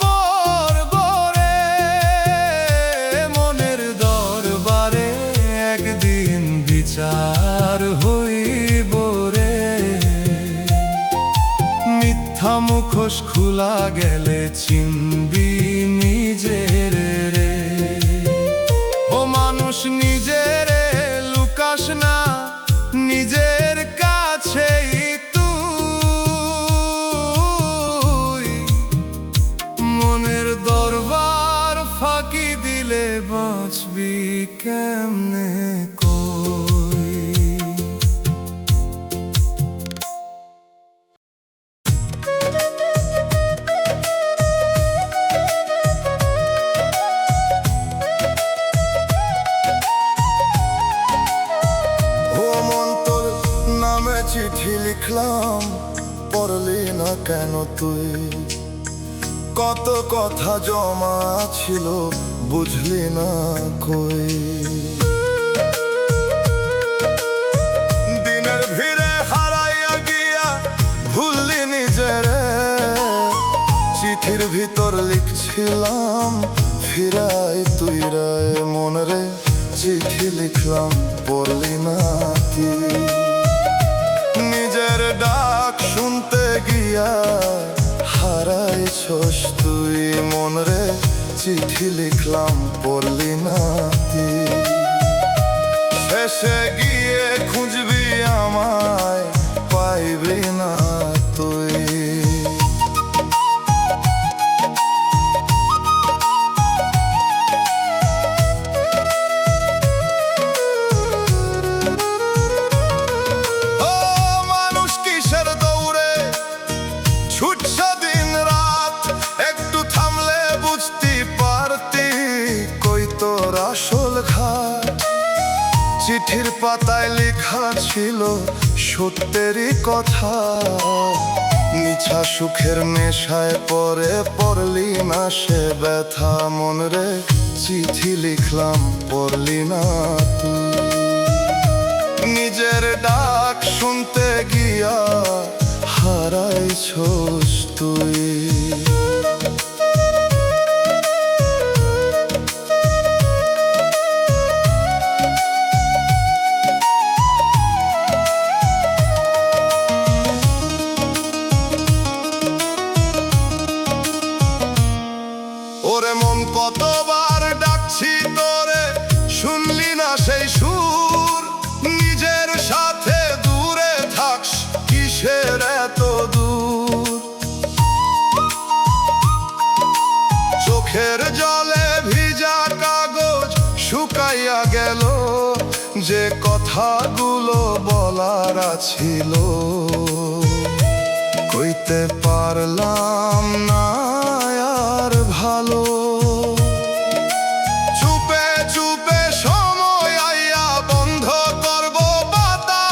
পড়ব রে। মনের দরবারে একদিন বিচার হইব রে, মিথ্যা মুখোশ খোলা গেলে চিনবি নিজের রে। ও মানুষ নিজের লুকাস না, নিজের কাছেই তুই। মনের দরবার ফাঁকি দিলে বাঁচবি কেমনে কই। ও মন তোর নামে চিঠি লিখলাম, পড়লি না কেন তুই? কত কথা জমা ছিল বুঝলি না কই? দিনের ভিড়ে হারাইয়া গিয়া ভুললি নিজের, চিঠির ভিতর লিখছিলাম ফিরাই তুই রায়। মন রে চিঠি লিখলাম পড়লি না কি? নিজের ডাক শুনতে গিয়া হারাইছস তুই। মন রে চিঠি লিখলাম পড়লি না কি? শেষে গিয়ে খুঁজবি আমায়, পাইবি না তুই। আসল ঘাট। চিঠির পাতায় লেখা ছিল সত্যেরই কথা, মিছা সুখের নেশায় পড়লি না সে ব্যথা। মন রে চিঠি লিখলাম পড়লি না তুই, নিজের ডাক শুনতে গিয়া হারাইছস তুই। ওরে মন কতবার ডাকছি তোরে, শুনলি না সেই সুর। নিজের সাথে দূরে থাকস, কিসের এত দূর? চোখের জলে ভিজা কাগজ শুকাইয়া গেল, যে কথাগুলো বলার ছিল কইতে পারলাম না আর ভালো। চুপে চুপে সময় আইয়া বন্ধ করব পাতা,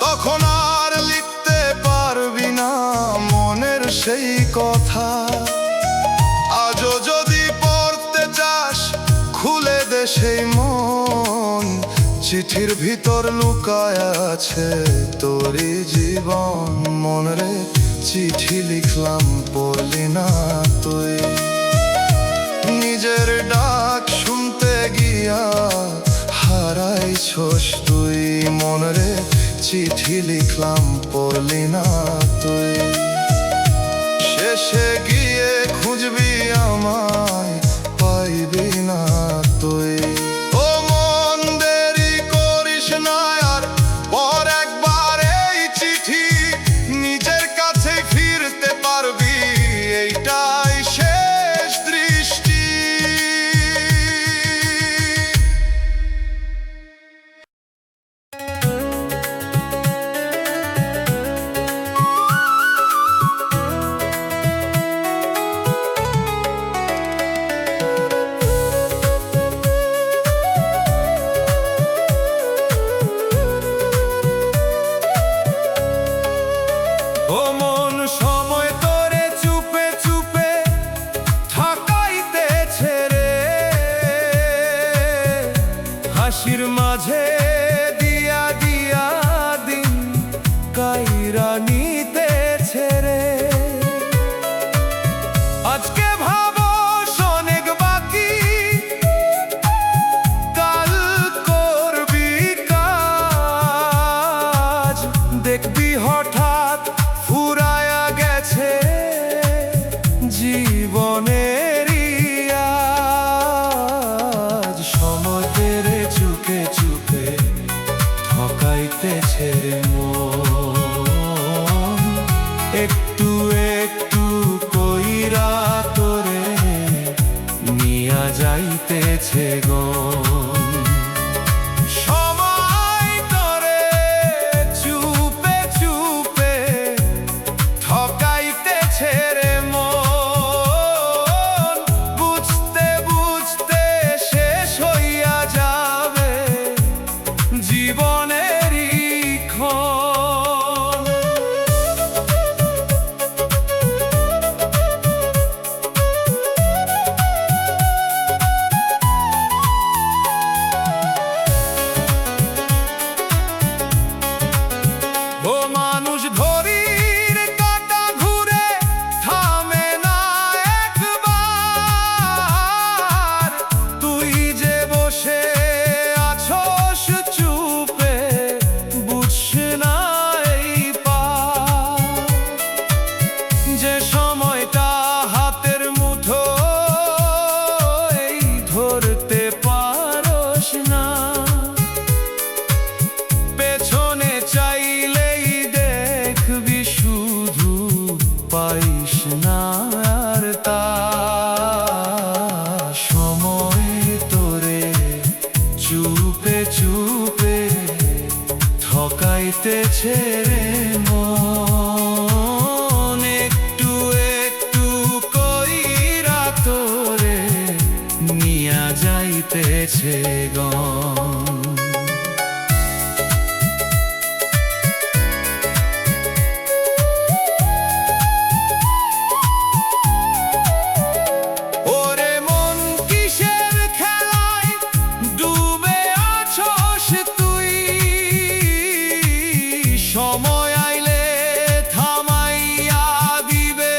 তখন আর লিখতে পারবি না মনের সেই কথা। আজও যদি পড়তে চাস খুলে দে সেই মন, চিঠির ভিতর লুকায় আছে তোরই জীবন। মন রে চিঠি লিখলাম পড়লি না তুই, নিজের ডাক শুনতে গিয়া হারাইছস তুই। মন রে চিঠি লিখলাম পড়লি না তুই, শেষে গিয়ে খুঁজবি আমায় পাইবি না তুই। ও মন দেরি করিস না আর, পর একবার এই চিঠি, নিজের কাছে ফিরতে পারবি এইটাই শেষ দৃষ্টি। ও মন সময় তোরে চুপে চুপে ঠকাইতেছে রে, হাসির মাঝে দিয়া দিয়া দিন কাইরা নিতেছে রে। আজকে ভাবো অনেক বাকি, কাল করবি কাজ, দেখবি হঠাৎ ফুরায়া গেছে জীবনেরই আজ। সময় তেরে চুকে চুকে ঠকাইতেছে মন, একটু একটু কইরা তোরে নিয়া যাইতেছে গন। সময় তোরে চুপে চুপে ঠকাইতেছে রে মন, বুঝতে বুঝতে শেষ হইয়া যাবে জীবনেরই ক্ষণ। ও মানুষ ঘড়ির কাঁটা ঘুরে থামে না একবার, তুই যে বসে আছস চুপে বুঝছ না এই পার। যে সময়টা হাতের মুঠোয় ধরতে পারস না, পেছনে চাইলেই দেখবি শুধু পাইস না আর তা। সময় তোরে চুপে চুপে ঠকাইতেছে রে মন, একটু একটু কইরা তোরে নিয়া যাইতে ছেড়েছে গম। ওরে মন কিসের খেলায় ডুবে আছোস তুই, সময় আইলে থামাইয়া দিবে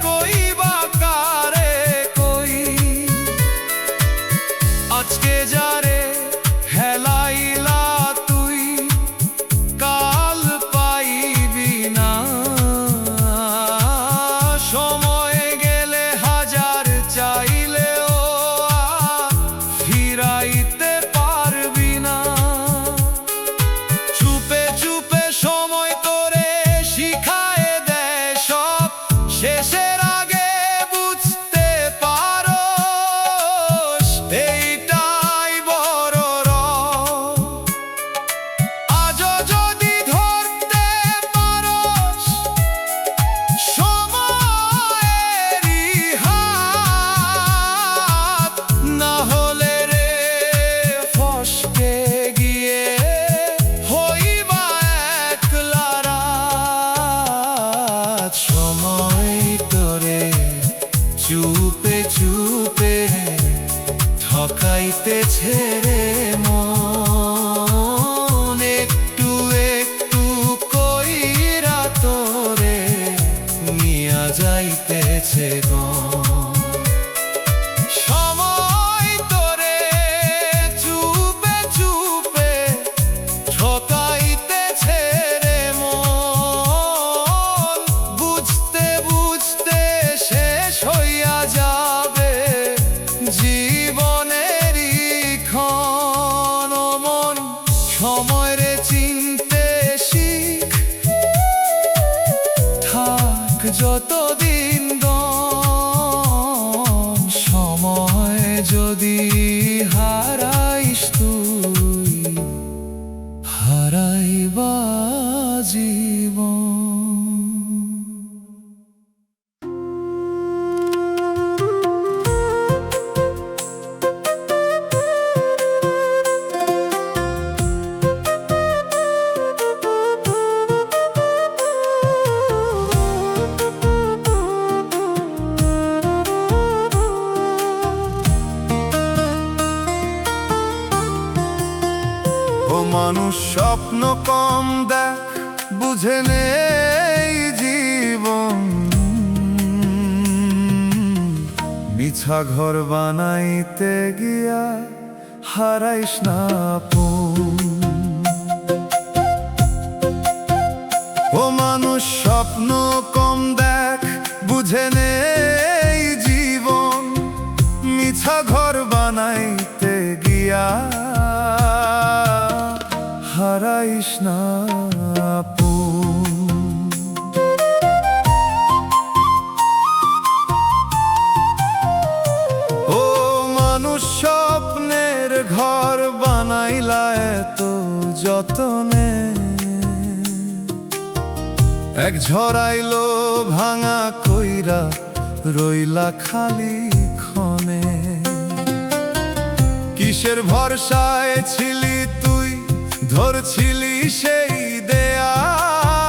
কই বা কারে কই। আজকে যারে হেলাইলা তুই কাল পাইবি না, সময় গেলে হাজার চাইলেও ফিরাইতে পারবি না। চুপে চুপে সময় তোরে শিখায় দেয় সব, শেষের আগে বুঝতে পারোস এইটাই বড় রস। আজও যদি ধরতে পারোস সময়েরই হাত, না হলে রে ফসকে গিয়ে হইবা একলা রাত। সময় তোরে চুপে চুপে ঠকাইতেছে রে মন, একটু একটু কইরা তোরে নিয়া যাইতেছে গম। সময় তোরে চুপে চুপে ঠকাইতেছে রে মন, বুঝতে বুঝতে শেষ হইয়া যাবে জীবনেরই ক্ষণ। ও মন সময় রে চিনতে শিখ, থাক যতদিন দম। সময় যদি হারাইস তুই হারাইবা জীবন। ও মানুষ স্বপ্ন কম দেখ, বুঝে নেই জীবন। মিছা ঘর বানাইতে গিয়া হারাইস না আপন। ও মানুষ স্বপ্ন কম দেখ, বুঝে নেই জীবন। মিছা ঘর বানাইতে গিয়া হারাইস না আপন। ও মানুষ স্বপ্নের ঘর বানাইলা এত যতনে, এক ঝড়াইলো ভাঙা কইরা রইলা খালি ক্ষণে। কিসের ভরসায় ছিলি তুই, ধরছিলি সেই দেয়াল,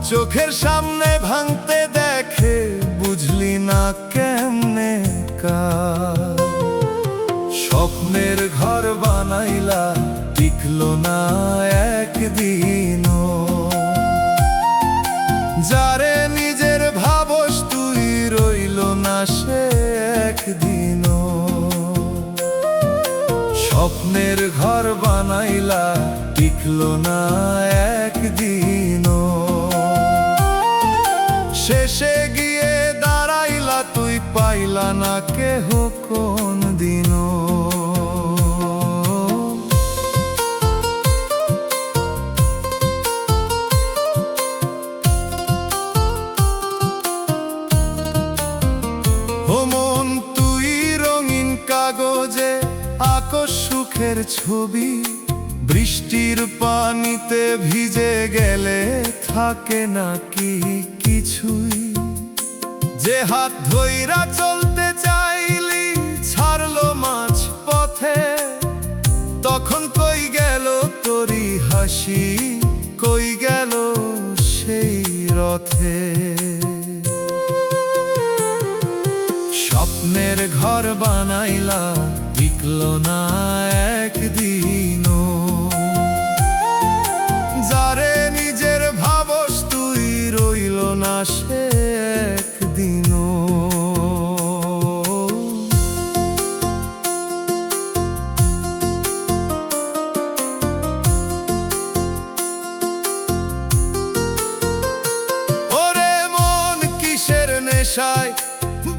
চোখের সামনে ভাঙতে দেখে বুঝলি না কেমনে কাল। স্বপ্নের ঘর বানাইলা টিকলো না একদিনও, যারে নিজের ভাবস তুই রইল না সে একদিনও। স্বপ্নের ঘর বানাইলা টিকলো না একদিনও, শেষে গিয়ে দাঁড়াইলা তুই পাইলা না কেহ কোন দিনও। ও মন তুই রঙিন কাগজে আকস্মিক সুখের ছবি, বৃষ্টির পানিতে ভিজে গেলে থাকে নাকি কিছুই। যে হাত ধইরা চলতে চাইলি ছাড়লো হাসি কই গেল সেই রথে। স্বপ্নের ঘর বানাইলা টিকলো না একদিনও, যারে নিজের ভাবস তুই রইল না সে একদিনও। ওরে মন কিসের নেশায়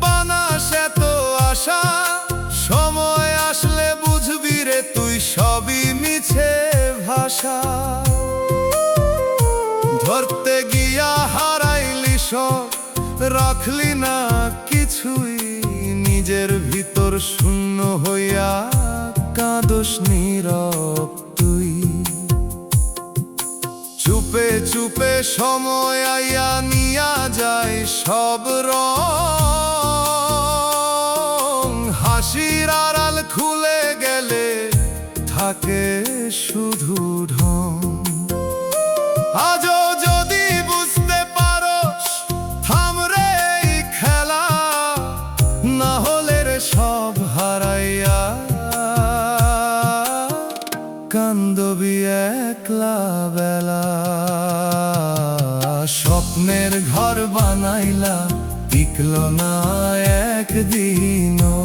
বানাস এত আশা, সময় আসলে বুঝবি রে তুই সবই মিছে ভাষা। ধরতে গিয়া হারাইলি সব, রাখলি না কিছুই, নিজের ভিতর শূন্য হইয়া কাঁদস নীরব তুই। চুপে চুপে সময় আইয়া নিয়া যায় সব রং, হাসির আড়াল খুলে গেলে থাকে শুধু ঢং। আজও যদি বুঝতে পারোস থামরে এই খেলা, না হলে রে সব হারাইয়া কান্দবি একলা বেলা। স্বপ্নের ঘর বানাইলা টিকলো না একদিনও,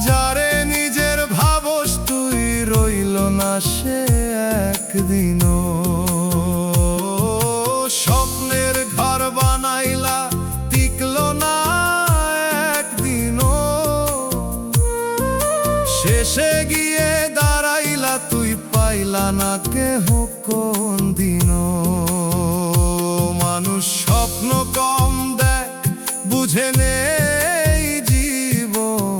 যারে নিজের ভাবস তুই রইল না সে একদিনও। স্বপ্নের ঘর বানাইলা টিকলো না একদিনও, শেষে গিয়ে দাঁড়াইলা তুই পাইলা না কেহ কোন দিনও। মানুষ স্বপ্ন কম দেখ বুঝে নেই জীবন,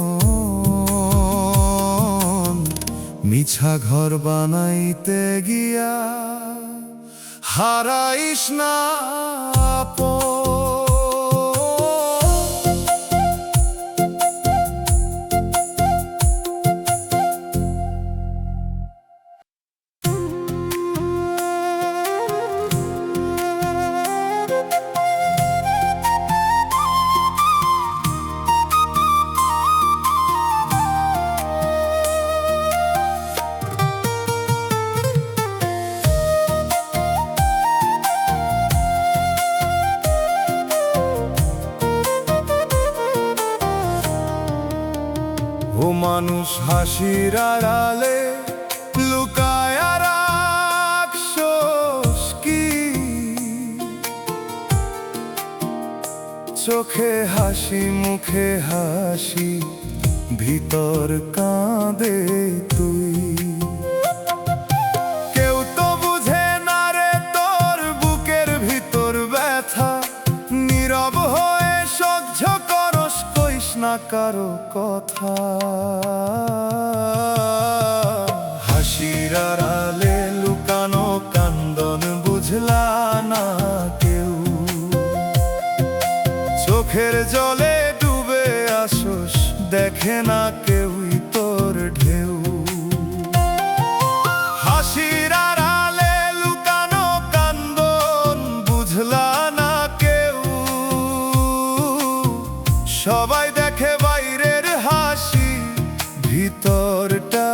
মিছা ঘর বানাইতে গিয়া হারাইস না আপন। ও মানুষ হাসির আড়ালে লুকায় রাখছস কি, চোখে হাসি মুখে হাসি ভিতর কাঁদে তুই। কেউ তো বুঝে না রে তোর বুকের ভিতর ব্যথা, নীরব হয়ে সহ্য করস কইস না কারো কথা। হাসির আড়ালে লুকানো কান্দন বুঝলা না কেউ, চোখের জলে ডুবে আসস দেখে না কেউই তোর ঢেউ। হাসির আড়ালে লুকানো কান্দন বুঝলা না কেউ, সবাই দেখে বাইরের হাসি ভিতরটা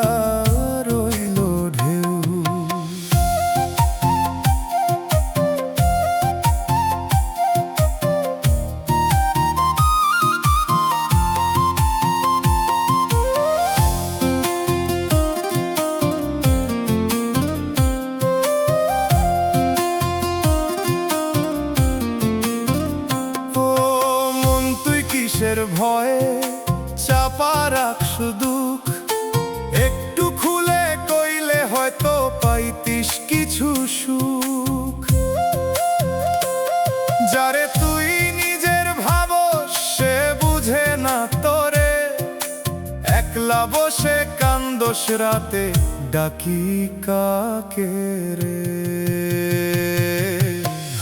রইল ঢেউ। কিসের ভয়ে চাপা রাখস দুঃখ, একটু খুলে কইলে হয়তো পাইতিস কিছু সুখ। যারে তুই নিজের ভাবস সে বুঝে না তোরে, একলা বসে কান্দোস রাতে ডাকি কাকে রে।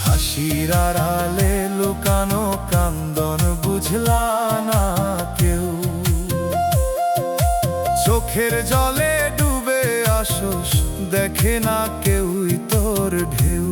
হাসির আড়ালে লুকানো কান্দন বুঝলা না কেউ, চোখের জলে ডুবে আসস দেখে না কেউই তোর ঢেউ।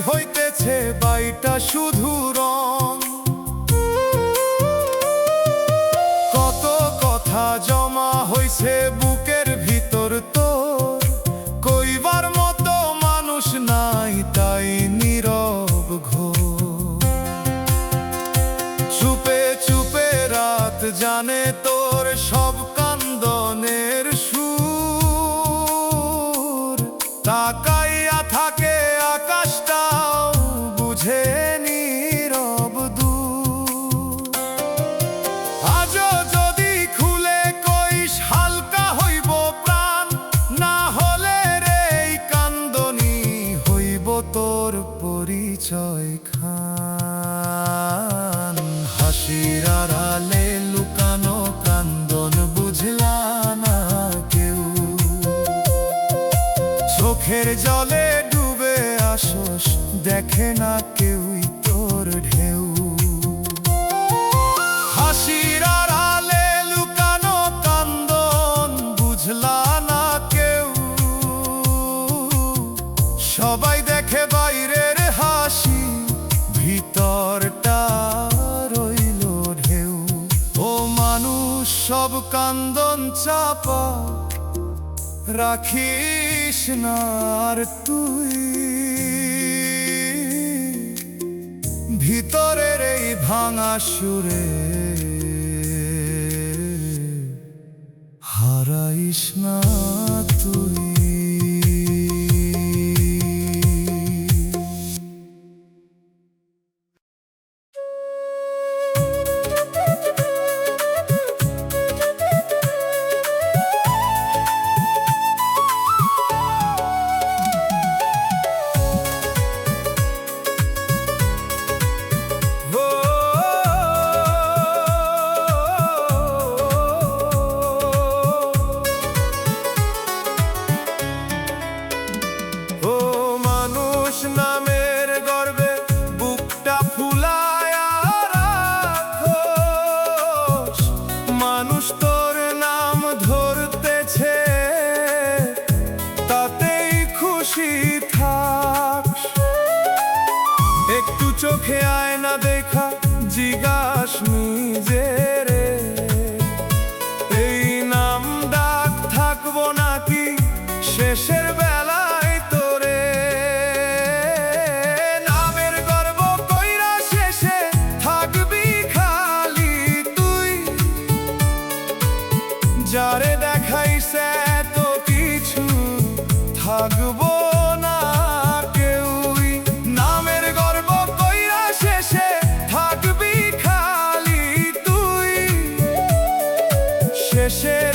হইতেছে বাইটা শুধু রং, কত কথা জমা হইছে বুকের ভিতর তোর, কইবার মতো মানুষ নাই তাই নীরব ঘোর। চুপে চুপে রাত জানে তোর সব কান্দনের সুর, তাকাইয়া থাকে আকাশটাও বুঝে নীরব দূর। আজও যদি খুলে কইস হালকা হইব প্রাণ, না হলে রে এই কান্দনি হইব তোর পরিচয় খান। হাসির আড়ালে লুকানো কান্দন বুঝলা না কেউ, চোখের জলে ডুবে আসস দেখে না কেউই তোর ঢেউ। হাসির আড়ালে লুকানো কান্দন বুঝলা না কেউ, সবাই দেখে বাইরের হাসি ভিতরটা রইল ঢেউ। ও মানুষ সব কান্দন চাপা রাখিস না আর তুই, ভিতরের এই ভাঙা সুরে হারাইস না তুই। নামের গর্বে বুকটা ফুলায়া রাখোস, মানুষ তোর নাম ধরতেছে তাতেই খুশি থাক। একটু চোখে আয়না দেখা জিজ্ঞাস নিজেরে, এই নাম ডাক থাকবো নাকি শেষের বেলায় তোরে। যারে দেখাইছে তো কিছু থাকবো না কেউই, নামের গর্ব কইরা শেষে থাকবি খালি তুই। শেষের